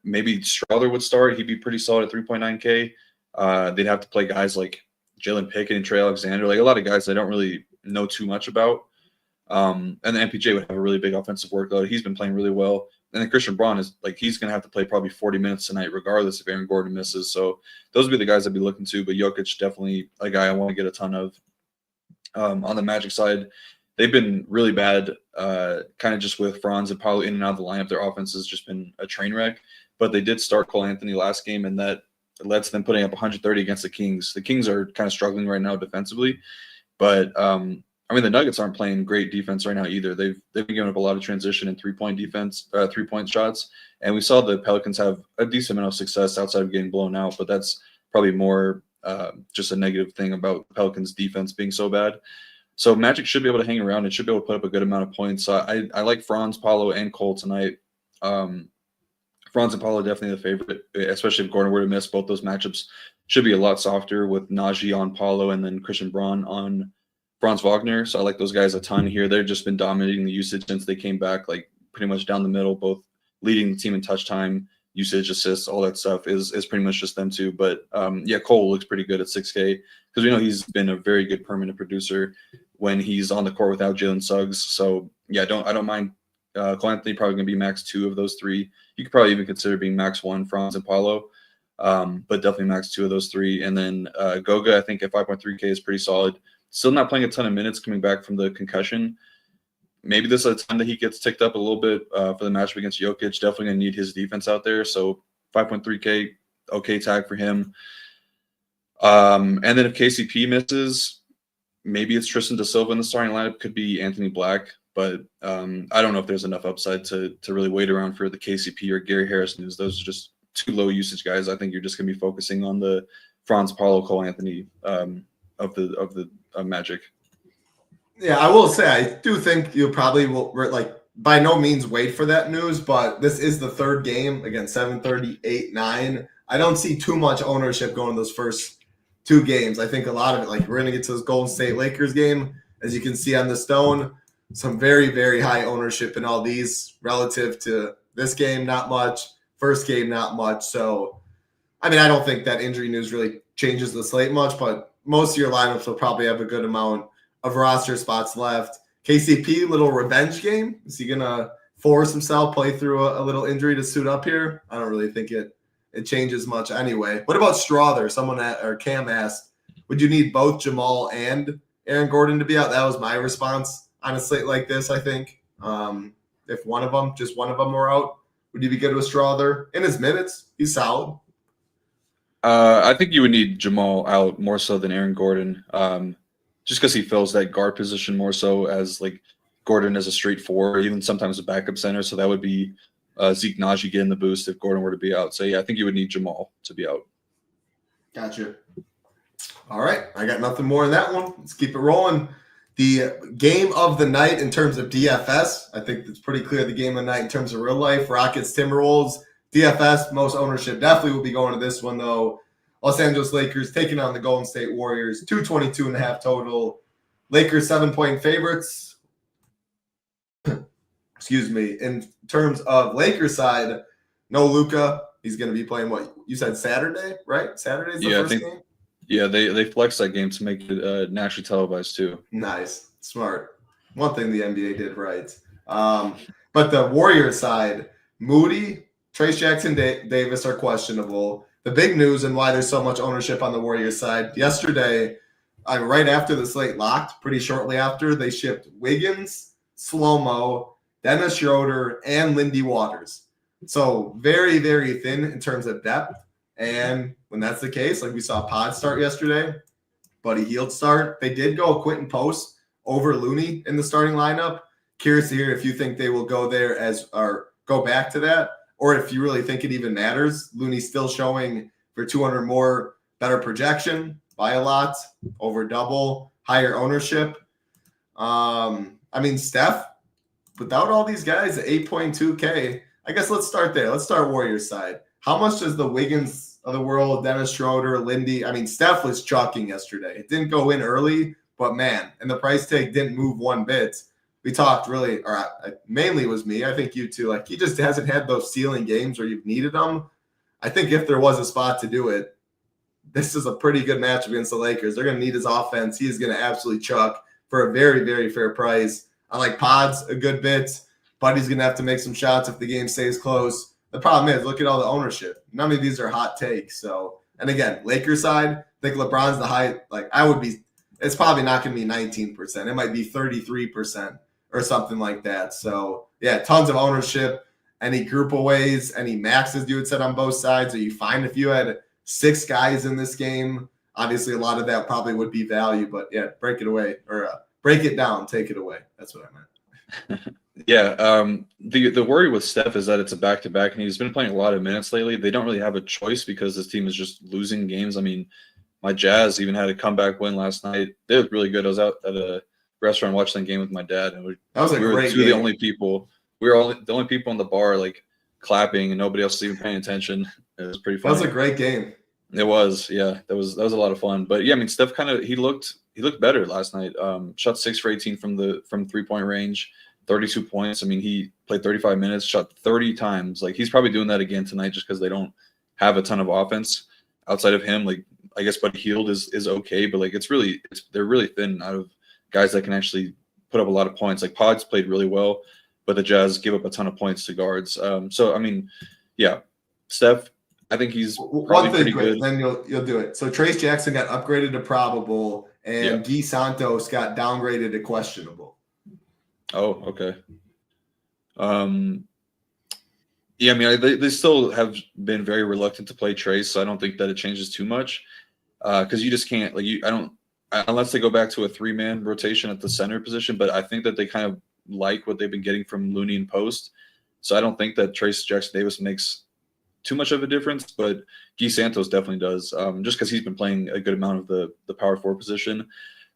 Maybe Strother would start. He'd be pretty solid at 3.9K. They'd have to play guys like Jalen Pickett and Trey Alexander, like a lot of guys I don't really know too much about. And then MPJ would have a really big offensive workload. He's been playing really well. And then Christian Braun he's going to have to play probably 40 minutes tonight, regardless if Aaron Gordon misses. So those would be the guys I'd be looking to. But Jokic, definitely a guy I want to get a ton of. On the Magic side, they've been really bad, kind of just with Franz and Paolo in and out of the lineup. Their offense has just been a train wreck. But they did start Cole Anthony last game, and that led to them putting up 130 against the Kings. The Kings are kind of struggling right now defensively. But, the Nuggets aren't playing great defense right now either. They've been giving up a lot of transition and 3-point shots. And we saw the Pelicans have a decent amount of success outside of getting blown out, but that's probably more just a negative thing about Pelicans defense being so bad. So Magic should be able to hang around and should be able to put up a good amount of points. So I like Franz, Paolo, and Cole tonight. Franz and Paolo definitely the favorite, especially if Gordon were to miss. Both those matchups should be a lot softer with Najee on Paolo and then Christian Braun on Franz Wagner. So I like those guys a ton here. They've just been dominating the usage since they came back, like pretty much down the middle, both leading the team in touch time, usage, assists, all that stuff is pretty much just them two. But Cole looks pretty good at 6K because we know he's been a very good permanent producer when he's on the court without Jalen Suggs. So I don't mind Cole Anthony probably going to be max 2 of those 3. You could probably even consider being max 1, Franz and Paolo, but definitely max 2 of those 3. And then Goga, I think at 5.3K is pretty solid. Still not playing a ton of minutes coming back from the concussion. Maybe this is a time that he gets ticked up a little bit for the matchup against Jokic. Definitely going to need his defense out there. So 5.3K, okay tag for him. And then if KCP misses, maybe it's Tristan da Silva in the starting lineup. Could be Anthony Black. But I don't know if there's enough upside to really wait around for the KCP or Gary Harris news. Those are just too low usage guys. I think you're just going to be focusing on the Franz, Paolo, Cole Anthony of the Magic. Yeah, I will say I do think you probably will by no means wait for that news, but this is the third game again, 7:30, 8, 9. I don't see too much ownership going those first 2 games. I think a lot of it, we're gonna get to this Golden State Lakers game, as you can see on the Stone. Some very, very high ownership in all these relative to this game, not much. First game, not much. So, I don't think that injury news really changes the slate much, but most of your lineups will probably have a good amount of roster spots left. KCP, little revenge game. Is he going to force himself, play through a little injury to suit up here? I don't really think it changes much anyway. What about Strother? Cam asked, would you need both Jamal and Aaron Gordon to be out? That was my response on a slate like this, I think. If just one of them were out, would you be good with Strother? In his minutes, he's solid. I think you would need Jamal out more so than Aaron Gordon, just because he fills that guard position more so as like Gordon as a straight four, or even sometimes a backup center. So that would be Zeke Naji getting the boost if Gordon were to be out. So yeah, I think you would need Jamal to be out. Gotcha. All right, I got nothing more in that one. Let's keep it rolling. The game of the night in terms of DFS, I think it's pretty clear the game of the night in terms of real life. Rockets, Timberwolves, DFS, most ownership definitely will be going to this one, though. Los Angeles Lakers taking on the Golden State Warriors, 222.5 total. Lakers 7-point favorites. Excuse me. In terms of Lakers side, no Luka. He's going to be playing what you said Saturday, right? Saturday's the first game. Yeah, they flexed that game to make it nationally televised too. Nice, smart. One thing the NBA did right. But the Warriors side, Moody, Trace Jackson Davis are questionable. The big news and why there's so much ownership on the Warriors side, yesterday, right after the slate locked, pretty shortly after, they shipped Wiggins, Slow-Mo, Dennis Schroeder, and Lindy Waters. So very, very thin in terms of depth. And when that's the case, like we saw Pod start yesterday, Buddy Hield start. They did go Quentin Post over Looney in the starting lineup. Curious to hear if you think they will go there or go back to that, or if you really think it even matters. Looney's still showing for 200 more, better projection by a lot, over double, higher ownership. Steph, without all these guys at 8.2K, I guess let's start there. Let's start Warriors side. How much does the Wiggins of the world, Dennis Schroeder, Lindy, Steph was chalking yesterday. It didn't go in early, but man, and the price tag didn't move one bit. We talked really, or mainly was me. I think you too. Like, he just hasn't had those ceiling games where you've needed them. I think if there was a spot to do it, this is a pretty good matchup against the Lakers. They're going to need his offense. He is going to absolutely chuck for a very, very fair price. I like Pods a good bit. Buddy's going to have to make some shots if the game stays close. The problem is, look at all the ownership. None of these are hot takes. So, and again, Lakers side, I think LeBron's the high. It's probably not going to be 19%. It might be 33% or something like that. So, yeah, tons of ownership. Any group aways, any maxes you would set on both sides? Are you fine if you had 6 guys in this game? Obviously, a lot of that probably would be value, but yeah, break it away or break it down, take it away. That's what I meant. Yeah, the worry with Steph is that it's a back-to-back, and he's been playing a lot of minutes lately. They don't really have a choice because this team is just losing games. My Jazz even had a comeback win last night. They looked really good. I was out at a restaurant watching that game with my dad, and we were the only people. We were the only people in the bar, like, clapping, and nobody else was even paying attention. It was pretty fun. That was a great game. It was, yeah. That was a lot of fun. But yeah, Steph he looked better last night. Shot 6 for 18 from 3-point range. 32 points. He played 35 minutes, shot 30 times. Like, he's probably doing that again tonight just because they don't have a ton of offense outside of him. Like, I guess Buddy Hield is okay, but like they're really thin out of guys that can actually put up a lot of points. Like, Pods played really well, but the Jazz give up a ton of points to guards. Yeah, Steph, I think he's probably pretty good. Then you'll do it. So Trace Jackson got upgraded to probable, and Guy Santos got downgraded to questionable. Oh, okay. They still have been very reluctant to play Trace, so I don't think that it changes too much. Because you just can't, unless they go back to a 3-man rotation at the center position. But I think that they kind of like what they've been getting from Looney and Post, so I don't think that Trace Jackson Davis makes too much of a difference. But Guy Santos definitely does, just because he's been playing a good amount of the power forward position.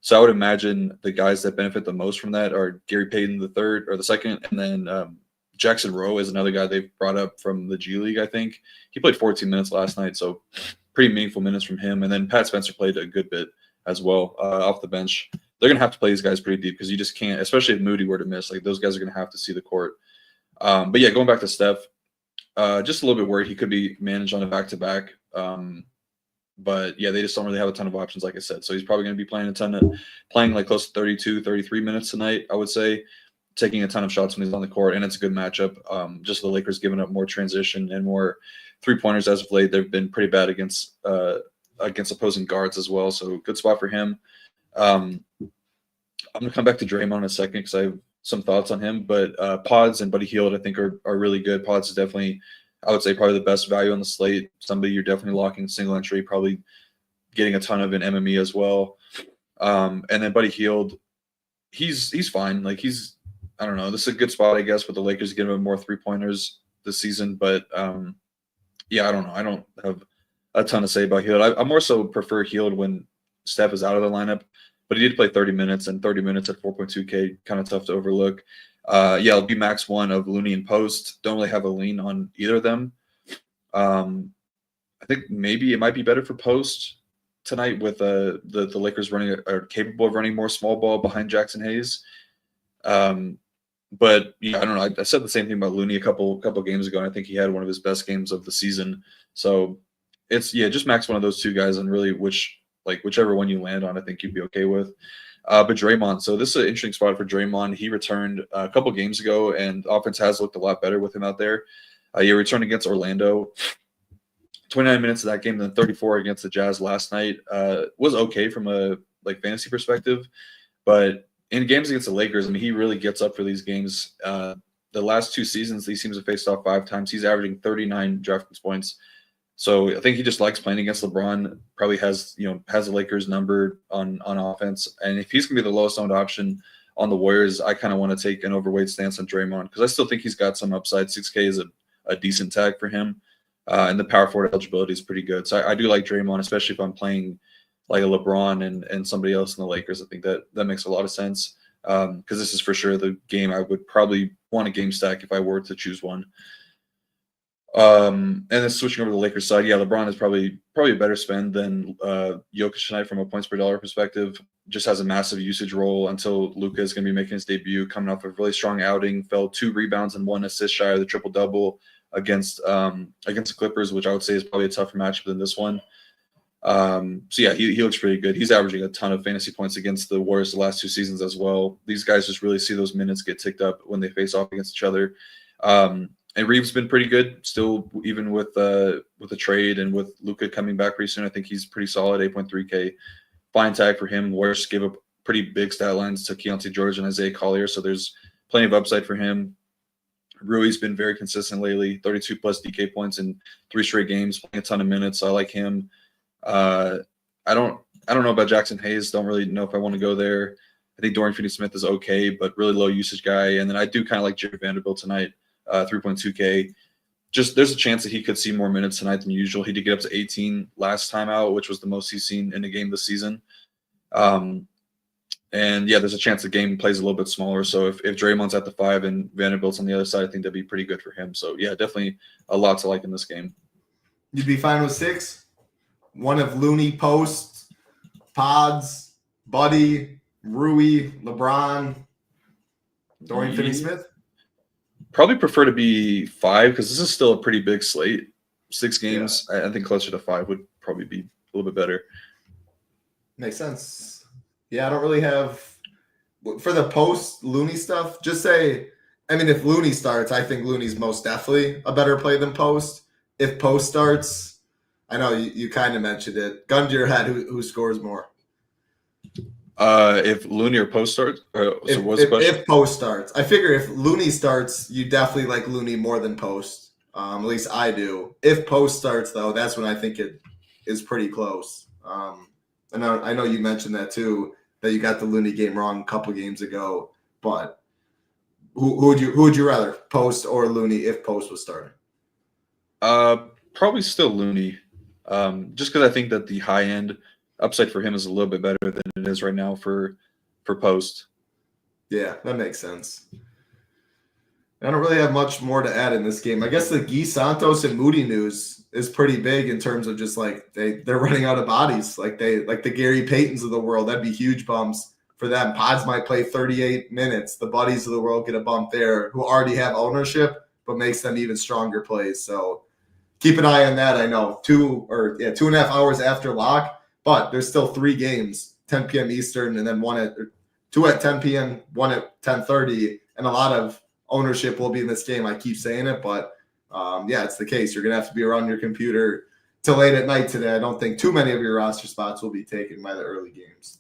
So I would imagine the guys that benefit the most from that are Gary Payton the third or the second, and then Jackson Rowe is another guy they've brought up from the G League. I think he played 14 minutes last night, so pretty meaningful minutes from him. And then Pat Spencer played a good bit as well off the bench. They're gonna have to play these guys pretty deep because you just can't, especially if Moody were to miss. Like, those guys are gonna have to see the court. But yeah, going back to Steph, just a little bit worried he could be managed on a back-to-back. But yeah, they just don't really have a ton of options, like I said. So he's probably going to be playing like close to 32, 33 minutes tonight, I would say, taking a ton of shots when he's on the court, and it's a good matchup. Just the Lakers giving up more transition and more 3-pointers as of late. They've been pretty bad against opposing guards as well. So good spot for him. I'm going to come back to Draymond in a second because I have some thoughts on him. But Pods and Buddy Hield, I think, are really good. Pods is definitely, I would say, probably the best value on the slate. Somebody you're definitely locking single entry, probably getting a ton of an MME as well. And then Buddy Hield, he's fine. Like I don't know. This is a good spot, I guess, with the Lakers giving him more 3-pointers this season. But yeah, I don't know. I don't have a ton to say about Hield. I more so prefer Hield when Steph is out of the lineup. But he did play 30 minutes, and 30 minutes at 4.2K, kind of tough to overlook. Yeah, it'll be max one of Looney and Post. Don't really have a lean on either of them. I think maybe it might be better for Post tonight with the Lakers are capable of running more small ball behind Jackson Hayes. But yeah, I don't know. I said the same thing about Looney a couple games ago, and I think he had one of his best games of the season. So it's just max one of those two guys, and really whichever one you land on, I think you'd be okay with. But Draymond, so this is an interesting spot for Draymond. He returned a couple games ago, and offense has looked a lot better with him out there. He returned against Orlando, 29 minutes of that game, then 34 against the Jazz last night. Was okay from a fantasy perspective, but in games against the Lakers, I mean, he really gets up for these games. The last 2 seasons, these teams have faced off 5 times. He's averaging 39 DraftKings points. So I think he just likes playing against LeBron. Probably has the Lakers numbered on offense. And if he's gonna be the lowest owned option on the Warriors, I kind of want to take an overweight stance on Draymond because I still think he's got some upside. 6K is a decent tag for him, and the power forward eligibility is pretty good. So I do like Draymond, especially if I'm playing like a LeBron and somebody else in the Lakers. I think that makes a lot of sense because this is for sure the game I would probably want a game stack if I were to choose one. And then switching over to the Lakers side, yeah, LeBron is probably a better spend than Jokic tonight from a points per dollar perspective. Just has a massive usage role until Luka is going to be making his debut, coming off a really strong outing. Fell 2 rebounds and 1 assist shy of the triple double against the Clippers, which I would say is probably a tougher matchup than this one. So yeah, he looks pretty good. He's averaging a ton of fantasy points against the Warriors the last 2 seasons as well. These guys just really see those minutes get ticked up when they face off against each other. And Reeves been pretty good still, even with the trade and with Luka coming back pretty soon. I think he's pretty solid, 8.3K. Fine tag for him. Warriors gave up pretty big stat lines to Keontae George and Isaiah Collier, so there's plenty of upside for him. Rui's been very consistent lately, 32 plus DK points in 3 straight games, playing a ton of minutes. So I like him. I don't know about Jackson Hayes. Don't really know if I want to go there. I think Dorian Finney-Smith is okay, but really low usage guy. And then I do kind of like Jared Vanderbilt tonight. 3.2K. Just there's a chance that he could see more minutes tonight than usual. He did get up to 18 last time out, which was the most he's seen in a game this season. And yeah, there's a chance the game plays a little bit smaller. So if Draymond's at the 5 and Vanderbilt's on the other side, I think that'd be pretty good for him. So yeah, definitely a lot to like in this game. You'd be fine with 6? One of Looney, Post, Pods, Buddy, Rui, LeBron, Dorian Finney-Smith? Probably prefer to be 5 because this is still a pretty big slate. 6 games, yeah. I think closer to 5 would probably be a little bit better. Makes sense. Yeah, I don't really have for the Post Looney stuff. Just say, I mean, if Looney starts, I think Looney's most definitely a better play than Post. If Post starts, I know you kind of mentioned it. Gun to your head, who scores more? If Looney or Post starts, if Post starts, I figure if Looney starts, you definitely like Looney more than Post. At least I do. If Post starts, though, that's when I think it is pretty close. And I know you mentioned that too, that you got the Looney game wrong a couple games ago. But who would you rather, Post or Looney, if Post was starting? Probably still Looney, just because I think that the high end upside for him is a little bit better than it is right now for Post. Yeah, that makes sense. I don't really have much more to add in this game. I guess the Guy Santos and Moody news is pretty big in terms of just like they're running out of bodies. Like the Gary Paytons of the world, that'd be huge bumps for them. Pods might play 38 minutes. The buddies of the world get a bump there who already have ownership, but makes them even stronger plays. So keep an eye on that. I know 2.5 hours after lock, but there's still 3 games, 10 p.m. Eastern, and then 2 at 10 p.m., 1 at 10:30, and a lot of ownership will be in this game. I keep saying it, but it's the case. You're gonna have to be around your computer till late at night today. I don't think too many of your roster spots will be taken by the early games.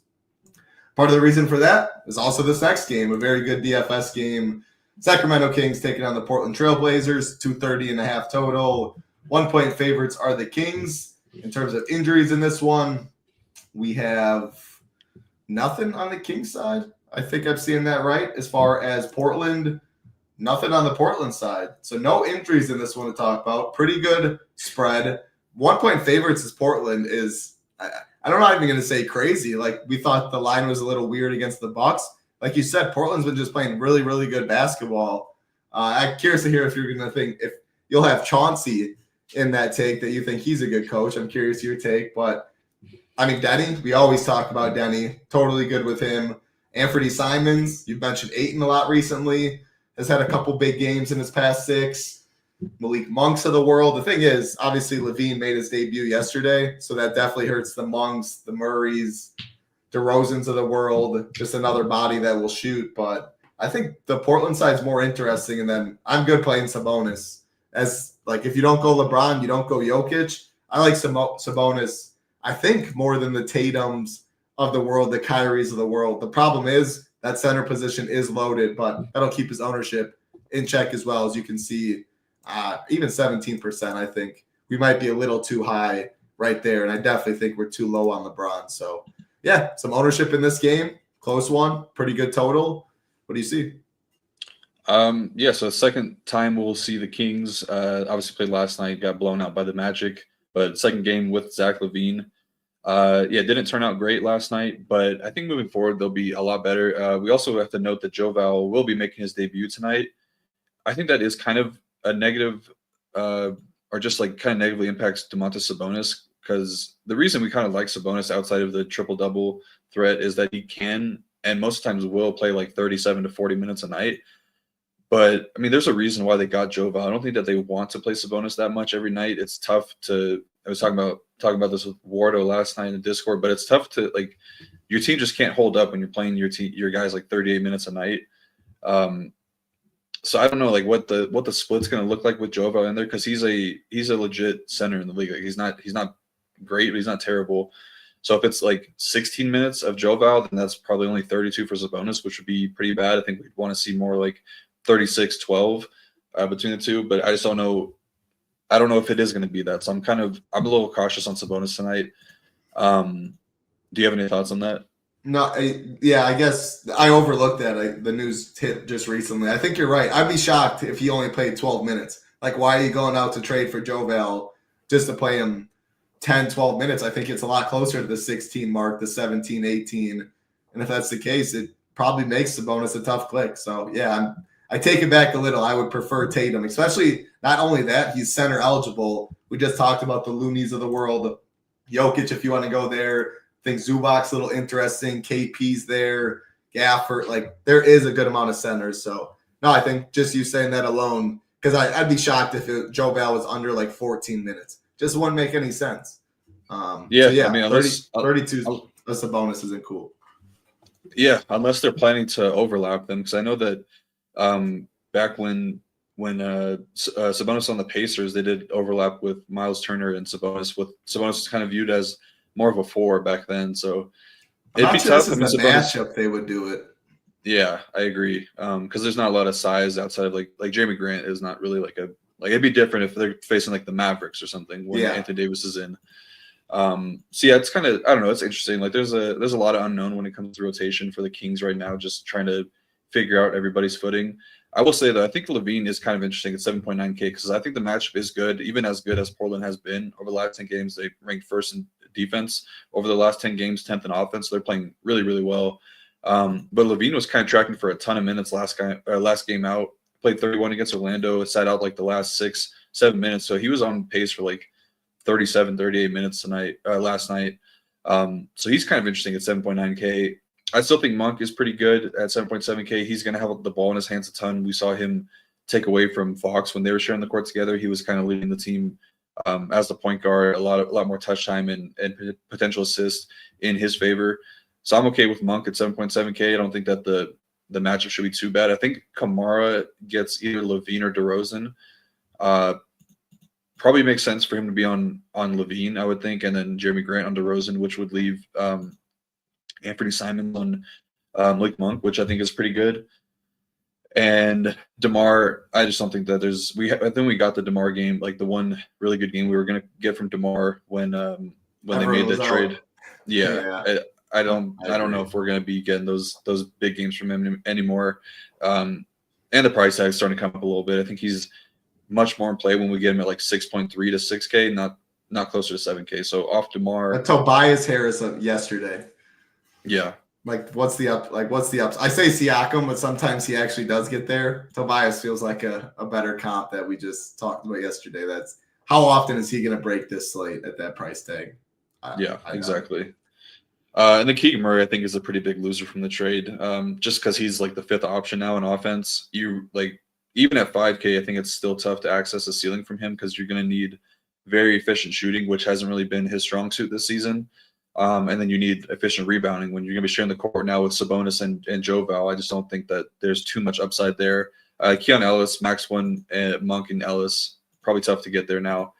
Part of the reason for that is also this next game, a very good DFS game. Sacramento Kings taking on the Portland Trailblazers, 230.5 total. 1-point favorites are the Kings. In terms of injuries in this one, we have nothing on the Kings side. I think I'm seeing that right. As far as Portland, nothing on the Portland side. So no injuries in this one to talk about. Pretty good spread. 1-point favorites is Portland is, I'm not even going to say crazy. Like, we thought the line was a little weird against the Bucks. Like you said, Portland's been just playing really, really good basketball. I'm curious to hear if you're going to think, if you'll have Chauncey in that take, that you think he's a good coach. I'm curious your take. But, I mean, Denny, we always talk about Denny. Totally good with him. Anthony Simons, you've mentioned Ayton a lot recently, has had a couple big games in his past 6. Malik Monks of the world. The thing is, obviously, Levine made his debut yesterday, so that definitely hurts the Monks, the Murrays, DeRozans of the world. Just another body that will shoot. But I think the Portland side's more interesting, and then I'm good playing Sabonis. As, like, if you don't go LeBron, you don't go Jokic. I like Sabonis, I think, more than the Tatums of the world, the Kyries of the world. The problem is that center position is loaded, but that'll keep his ownership in check as well. As you can see, even 17%, I think we might be a little too high right there, and I definitely think we're too low on LeBron. So, yeah, some ownership in this game. Close one, pretty good total. What do you see? So second time we'll see the Kings. Obviously played last night, got blown out by the Magic, but second game with Zach LaVine. Didn't turn out great last night, but I think moving forward they'll be a lot better. We also have to note that Joe Val will be making his debut tonight. I think that is kind of a negative, or just like kind of negatively impacts Domantas Sabonis, because the reason we kind of like Sabonis outside of the triple-double threat is that he can, and most times will, play like 37 to 40 minutes a night. But, I mean, there's a reason why they got Joe Val. I don't think that they want to play Sabonis that much every night. It's tough to – I was talking about this with Wardo last night in the Discord, but it's tough to – like, your team just can't hold up when you're playing your guys like 38 minutes a night. So I don't know, like, what the split's going to look like with Joe Val in there, because he's a legit center in the league. Like, he's not great, but he's not terrible. So if it's like 16 minutes of Joe Val, then that's probably only 32 for Sabonis, which would be pretty bad. I think we'd want to see more like 36-12 between the two, but I just don't know. I don't know if it is going to be that. So I'm a little cautious on Sabonis tonight. Do you have any thoughts on that? No, I guess I overlooked that. The news hit just recently. I think you're right. I'd be shocked if he only played 12 minutes. Like, why are you going out to trade for Joe Val just to play him 10, 12 minutes? I think it's a lot closer to the 16 mark, the 17, 18. And if that's the case, it probably makes Sabonis a tough click. So, yeah, I take it back a little. I would prefer Tatum, especially not only that, he's center eligible. We just talked about the Loonies of the world. Jokic, if you want to go there. I think Zubac's a little interesting. KP's there. Gafford. Like, there is a good amount of centers. So, no, I think just you saying that alone, because I'd be shocked if Joe Val was under like 14 minutes. Just wouldn't make any sense. I mean, 32 plus a bonus isn't cool. Yeah, unless they're planning to overlap them, because I know that back when Sabonis on the Pacers, they did overlap with Miles Turner and Sabonis. With Sabonis was kind of viewed as more of a 4 back then, so it'd be tough. This is a matchup they would do it. Yeah, I agree. Because there's not a lot of size outside of like Jeremy Grant is not really it'd be different if they're facing like the Mavericks or something when Anthony Davis is in. It's kind of, I don't know, it's interesting. Like there's a lot of unknown when it comes to rotation for the Kings right now, just trying to figure out everybody's footing. I will say though, I think Levine is kind of interesting at 7.9K because I think the matchup is good, even as good as Portland has been over the last 10 games. They ranked first in defense over the last 10 games, 10th in offense. So they're playing really, really well. But Levine was kind of tracking for a ton of minutes last game out. Played 31 against Orlando. Sat out like the last 6-7 minutes. So he was on pace for like 37, 38 minutes last night. So he's kind of interesting at 7.9K. I still think Monk is pretty good at 7.7K. He's going to have the ball in his hands a ton. We saw him take away from Fox when they were sharing the court together. He was kind of leading the team as the point guard, a lot more touch time and potential assists in his favor. So I'm okay with Monk at 7.7K. I don't think that the matchup should be too bad. I think Kamara gets either Levine or DeRozan. Probably makes sense for him to be on Levine, I would think, and then Jeremy Grant on DeRozan, which would leave Anthony Simons on Malik Monk, which I think is pretty good. And DeMar, I just don't think that I think we got the DeMar game, like the one really good game we were going to get from DeMar when they made the trade. Yeah. I don't know if we're going to be getting those big games from him anymore. And the price tag's starting to come up a little bit. I think he's much more in play when we get him at like 6.3 to 6K, not closer to 7K. So off DeMar. Tobias Harris yesterday. Yeah. What's the up? I say Siakam, but sometimes he actually does get there. Tobias feels like a better comp that we just talked about yesterday. That's how often is he going to break this slate at that price tag? Exactly. And then Keegan Murray, I think, is a pretty big loser from the trade, just because he's like the fifth option now in offense. You like even at 5K, I think it's still tough to access a ceiling from him because you're going to need very efficient shooting, which hasn't really been his strong suit this season. And then you need efficient rebounding when you're going to be sharing the court now with Sabonis and Joval. I just don't think that there's too much upside there. Keon Ellis, Max One, Monk, and Ellis, probably tough to get there now.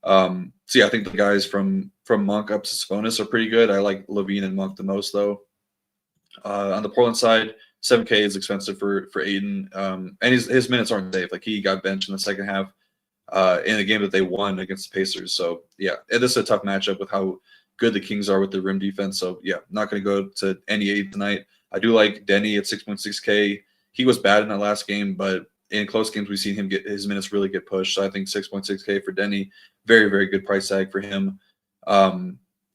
So yeah, I think the guys from Monk up to Sabonis are pretty good. I like Levine and Monk the most, though. On the Portland side, 7K is expensive for Ayton, and his minutes aren't safe. Like he got benched in the second half in a game that they won against the Pacers. So yeah, this is a tough matchup with how good the Kings are with the rim defense. So yeah, not going to go to any Ayton tonight. I do like Denny at 6.6K. He was bad in that last game, but in close games we've seen him get his minutes really get pushed. So I think 6.6K for Denny, very, very good price tag for him. I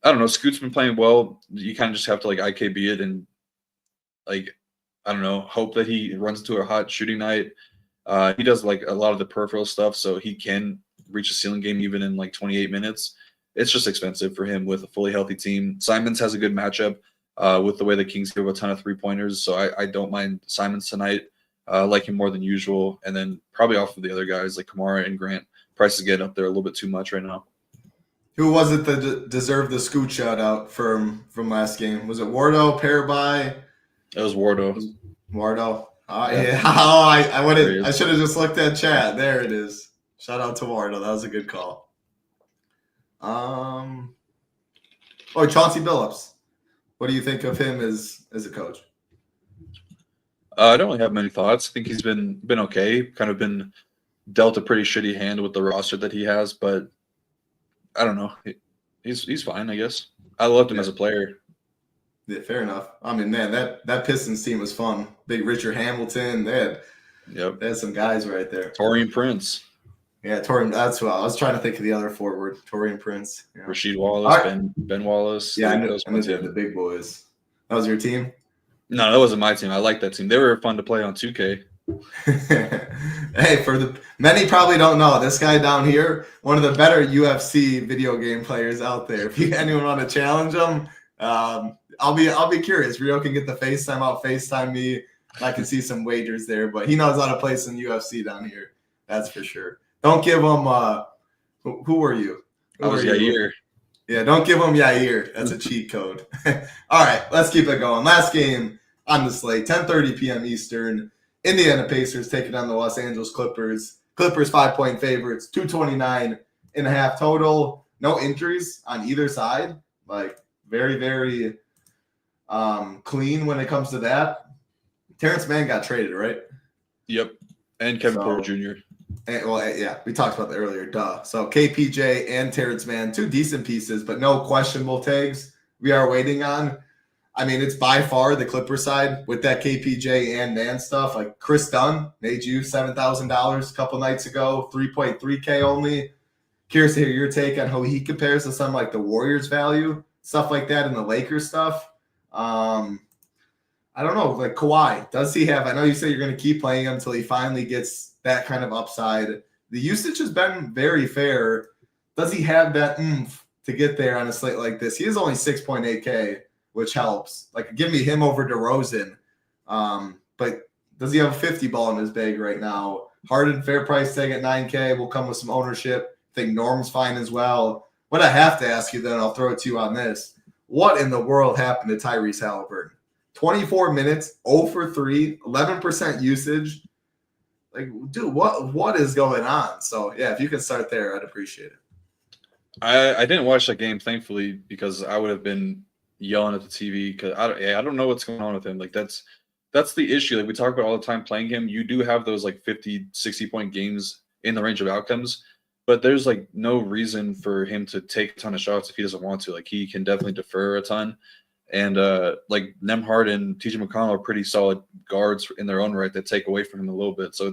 don't know. Scoot's been playing well. You kind of just have to like IKB it and like, I don't know, hope that he runs into a hot shooting night. He does like a lot of the peripheral stuff, so he can reach a ceiling game even in like 28 minutes. It's just expensive for him with a fully healthy team. Simons has a good matchup with the way the Kings give a ton of three-pointers, so I don't mind Simons tonight. Like him more than usual. And then probably off of the other guys like Kamara and Grant. Prices getting up there a little bit too much right now. Who was it that deserved the Scoot shout out from last game? Was it Wardo, Paraby? It was Wardo. Wardo. Yeah. Oh, I should have just looked at chat. There it is. Shout out to Wardo. That was a good call. Chauncey Billups. What do you think of him as a coach? I don't really have many thoughts. I think he's been okay. Kind of been dealt a pretty shitty hand with the roster that he has, but I don't know. He's fine, I guess. I loved him as a player. Yeah, fair enough. I mean, man, that Pistons team was fun. Big Richard Hamilton. They had some guys right there. Taurean Prince. Yeah, Taurean. That's what I was trying to think of the other forward. Taurean Prince. Yeah. Rasheed Wallace, Ben Wallace. Yeah, I knew the big boys. That was your team? No, that wasn't my team. I like that team. They were fun to play on 2K. Hey, many probably don't know this guy down here, one of the better UFC video game players out there. If anyone want to challenge him, I'll be curious. Rio can get the FaceTime out, FaceTime me. I can see some wagers there, but he knows how to play some UFC down here. That's for sure. Don't give him. Who were you? I was Yair. Yeah, don't give him Yair. That's a cheat code. All right, let's keep it going. Last game on the slate, 10:30 p.m. Eastern. Indiana Pacers taking on the Los Angeles Clippers. Clippers 5-point favorites, 229.5 total. No injuries on either side. Like very, very clean when it comes to that. Terrence Mann got traded, right? Yep. And Kevin Porter Jr. Yeah, we talked about that earlier. Duh. So KPJ and Terrence Mann, two decent pieces, but no questionable tags we are waiting on. I mean, it's by far the Clipper side with that KPJ and Mann stuff. Like Chris Dunn made you $7,000 a couple nights ago, 3.3K only. Curious to hear your take on how he compares to some like the Warriors value, stuff like that, and the Lakers stuff. I don't know, like Kawhi, does he have? I know you say you're going to keep playing him until he finally gets that kind of upside. The usage has been very fair. Does he have that oomph to get there on a slate like this? He is only 6.8K, which helps. Like, give me him over DeRozan. But does he have a 50 ball in his bag right now? Harden, fair price tag at 9K will come with some ownership. think Norm's fine as well. What I have to ask you, then I'll throw it to you on this. What in the world happened to Tyrese Halliburton? 24 minutes, 0 for 3, 11% usage. Like, dude, what is going on? So, yeah, if you could start there, I'd appreciate it. I didn't watch that game, thankfully, because I would have been yelling at the TV because I don't know what's going on with him. Like, that's the issue. Like, we talk about all the time playing him. You do have those, like, 50, 60-point games in the range of outcomes, but there's, like, no reason for him to take a ton of shots if he doesn't want to. Like, he can definitely defer a ton. And, like, Nembhard and TJ McConnell are pretty solid guards in their own right that take away from him a little bit. So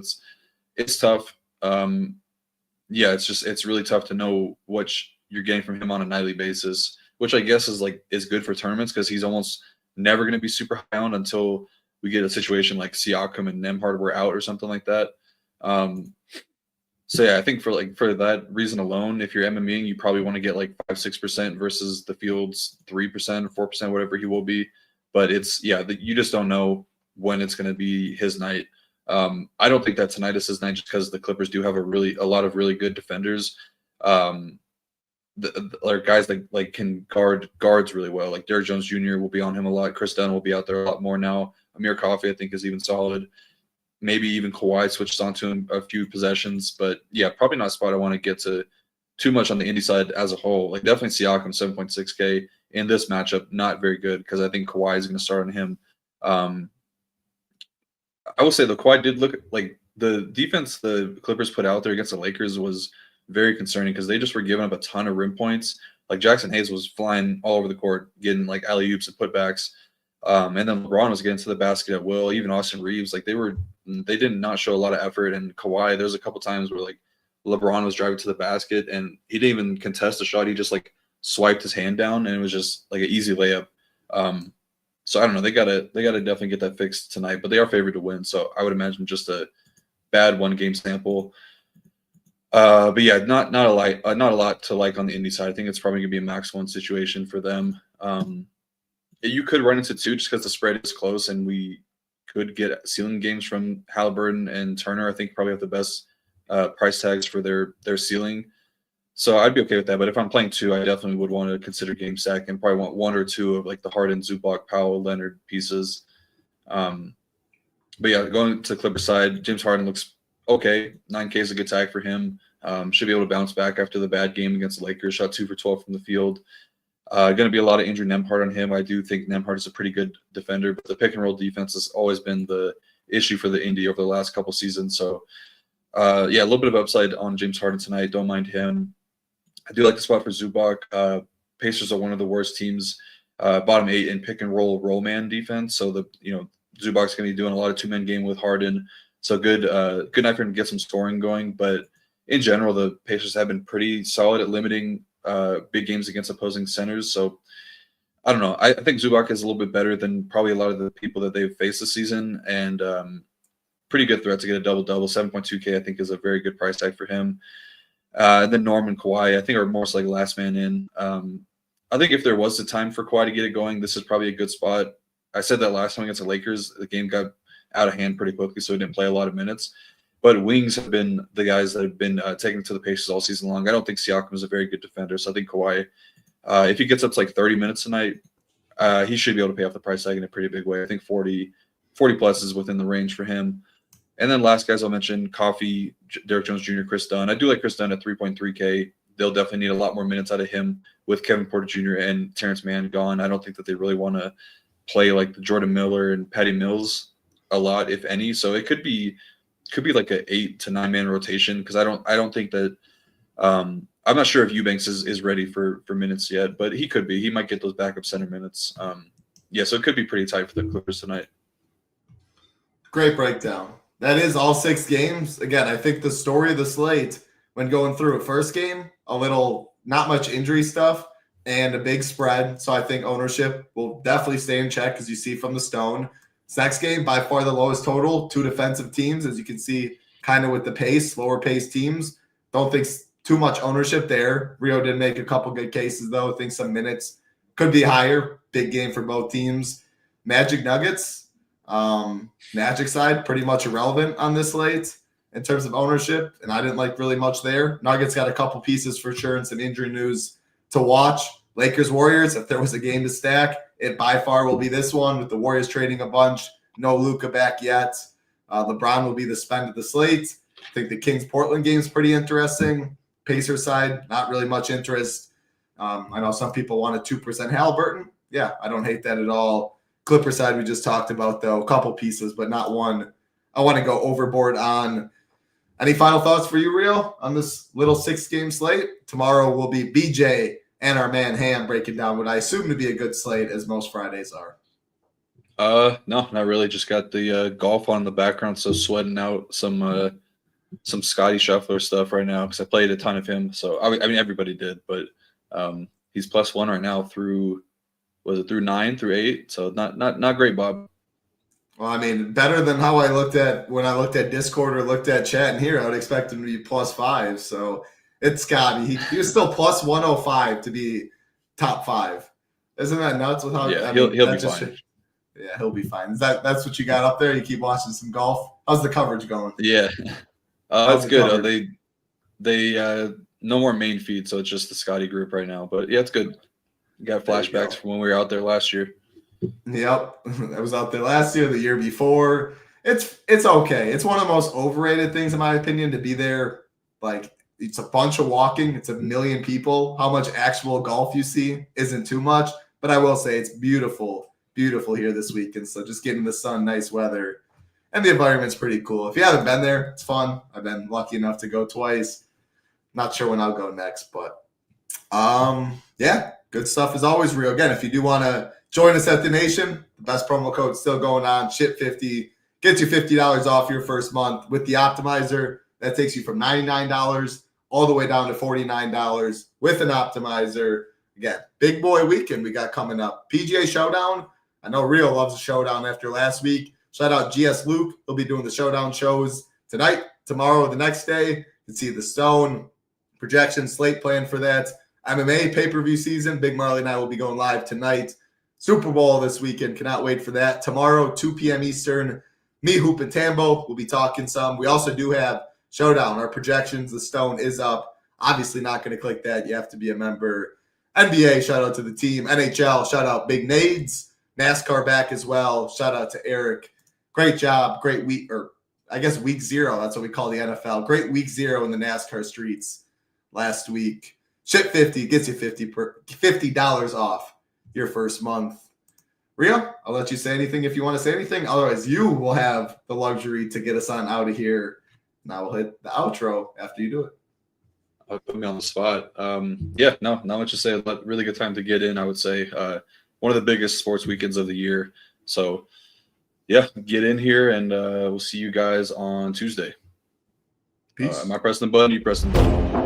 it's tough. Yeah, it's really tough to know what you're getting from him on a nightly basis, which I guess is good for tournaments because he's almost never going to be super high owned until we get a situation like Siakam and Nembhard were out or something like that. So yeah, I think for that reason alone, if you're MMEing, you probably want to get like 5-6% versus the field's 3% or 4%, whatever he will be. But you just don't know when it's going to be his night. I don't think that tonight is his night just because the Clippers do have a lot of really good defenders. Guys that can guard guards really well. Like Derrick Jones Jr. will be on him a lot. Chris Dunn will be out there a lot more now. Amir Coffey, I think, is even solid. Maybe even Kawhi switches onto him a few possessions. But yeah, probably not a spot I want to get to too much on the Indy side as a whole. Like definitely Siakam 7.6K in this matchup, not very good because I think Kawhi is going to start on him. I will say the Kawhi did look like the defense the Clippers put out there against the Lakers was very concerning because they just were giving up a ton of rim points. Like Jackson Hayes was flying all over the court, getting like alley-oops and putbacks. And then LeBron was getting to the basket at will. Even Austin Reeves, like they did not show a lot of effort. And Kawhi, there's a couple times where like LeBron was driving to the basket and he didn't even contest the shot. He just like swiped his hand down and it was just like an easy layup. So I don't know. They gotta definitely get that fixed tonight. But they are favored to win, so I would imagine just a bad 1-game sample. But yeah, not a lot to like on the Indy side. I think it's probably gonna be a max 1 situation for them. You could run into 2 just because the spread is close, and we could get ceiling games from Halliburton and Turner. I think probably have the best price tags for their ceiling. So I'd be okay with that. But if I'm playing 2, I definitely would want to consider game stack and probably want 1 or 2 of like the Harden, Zubac, Powell, Leonard pieces. But yeah, going to the Clippers side, James Harden looks okay. 9K is a good tag for him. Should be able to bounce back after the bad game against the Lakers. Shot 2 for 12 from the field. Going to be a lot of injured Nembhard on him. I do think Nembhard is a pretty good defender, but the pick and roll defense has always been the issue for the Indy over the last couple seasons. So yeah, a little bit of upside on James Harden tonight. Don't mind him. I do like the spot for Zubac. Pacers are one of the worst teams, bottom 8 in pick and roll man defense. So Zubac's going to be doing a lot of 2-man game with Harden. So good night for him to get some scoring going. But in general, the Pacers have been pretty solid at limiting big games against opposing centers. So I don't know. I think Zubac is a little bit better than probably a lot of the people that they've faced this season, and pretty good threat to get a double-double. 7.2K I think is a very good price tag for him. And then Norm and Kawhi, I think, are most like last man in. I think if there was a time for Kawhi to get it going, this is probably a good spot. I said that last time against the Lakers. The game got out of hand pretty quickly, so he didn't play a lot of minutes. But wings have been the guys that have been taken to the Pacers all season long. I don't think Siakam is a very good defender, so I think Kawhi, if he gets up to like 30 minutes tonight, he should be able to pay off the price tag in a pretty big way. I think 40 plus is within the range for him. And then last guys I'll mention, Coffey, Derrick Jones Jr., Chris Dunn. I do like Chris Dunn at 3.3K. They'll definitely need a lot more minutes out of him with Kevin Porter Jr. and Terrence Mann gone. I don't think that they really want to play like the Jordan Miller and Patty Mills a lot, if any. So it could be like an 8 to 9 man rotation because I don't think that I'm not sure if Eubanks is ready for minutes yet, but he could be. He might get those backup center minutes. Yeah, so it could be pretty tight for the Clippers tonight. Great breakdown. That is all 6 games. Again, I think the story of the slate when going through a first game, a little not much injury stuff and a big spread. So I think ownership will definitely stay in check because you see from the Stone. This next game, by far the lowest total, 2 defensive teams, as you can see kind of with the pace, lower pace teams. Don't think too much ownership there. Rio did make a couple good cases, though. I think some minutes could be higher. Big game for both teams. Magic Nuggets. Magic side, pretty much irrelevant on this slate. in terms of ownership, and I didn't like really much there. Nuggets got a couple pieces for sure and some injury news to watch. Lakers Warriors, if there was a game to stack, it by far will be this one with the Warriors trading a bunch. No Luka back yet. LeBron will be the spend of the slate. I think the Kings Portland game is pretty interesting. Pacers side, not really much interest. I know some people want a 2% Halliburton. Yeah, I don't hate that at all. Clipper side we just talked about, though. A couple pieces, but not one I want to go overboard on. Any final thoughts for you, Real, on this little 6-game slate? Tomorrow will be BJ and our man Ham breaking down what I assume to be a good slate, as most Fridays are. No, not really. Just got the golf on in the background, so sweating out some Scotty Scheffler stuff right now because I played a ton of him. So I mean everybody did, but he's +1 right now through 9 through 8. So not great, Bob. Well, I mean, better than how I looked at when I looked at Discord or looked at chat in here. I would expect him to be +5. So it's Scotty. He was still +105 to be top 5. Isn't that nuts? With how he'll be fine. Yeah, he'll be fine. That's what you got up there? You keep watching some golf? How's the coverage going? Yeah. That's good. They no more main feed, so it's just the Scotty group right now. But yeah, it's good. You got flashbacks from when we were out there last year. Yep. I was out there last year, the year before. It's okay. It's one of the most overrated things, in my opinion, to be there. Like, it's a bunch of walking. It's 1 million people. How much actual golf you see isn't too much. But I will say it's beautiful here this weekend. So just getting the sun, nice weather, and the environment's pretty cool. If you haven't been there, it's fun. I've been lucky enough to go twice. Not sure when I'll go next, but yeah, good stuff as always, Real. Again, if you do want to join us at the Nation, the best promo code still going on, SHIP50. Gets you $50 off your first month with the optimizer. That takes you from $99 all the way down to $49 with an optimizer. Again, big boy weekend we got coming up. PGA Showdown. I know Real loves a showdown after last week. Shout out GS Luke. He'll be doing the showdown shows tonight, tomorrow, the next day. You can see the Stone projection slate plan for that. MMA pay-per-view season. Big Marley and I will be going live tonight. Super Bowl this weekend. Cannot wait for that. Tomorrow, 2 p.m. Eastern, me, Hoop, and Tambo will be talking some. We also do have Showdown. Our projections, the Stone is up. Obviously not going to click that. You have to be a member. NBA, shout out to the team. NHL, shout out Big Nades. NASCAR back as well. Shout out to Eric. Great job. Great week, or I guess week 0. That's what we call the NFL. Great week 0 in the NASCAR streets last week. SHIP50 gets you $50 off your first month. Rio, I'll let you say anything if you want to say anything. Otherwise, you will have the luxury to get us on out of here. Now we'll hit the outro after you do it. Put me on the spot. Yeah, no, not much to say. Really good time to get in, I would say. One of the biggest sports weekends of the year. So, yeah, get in here, and we'll see you guys on Tuesday. Peace. Am I pressing the button? You pressing the button?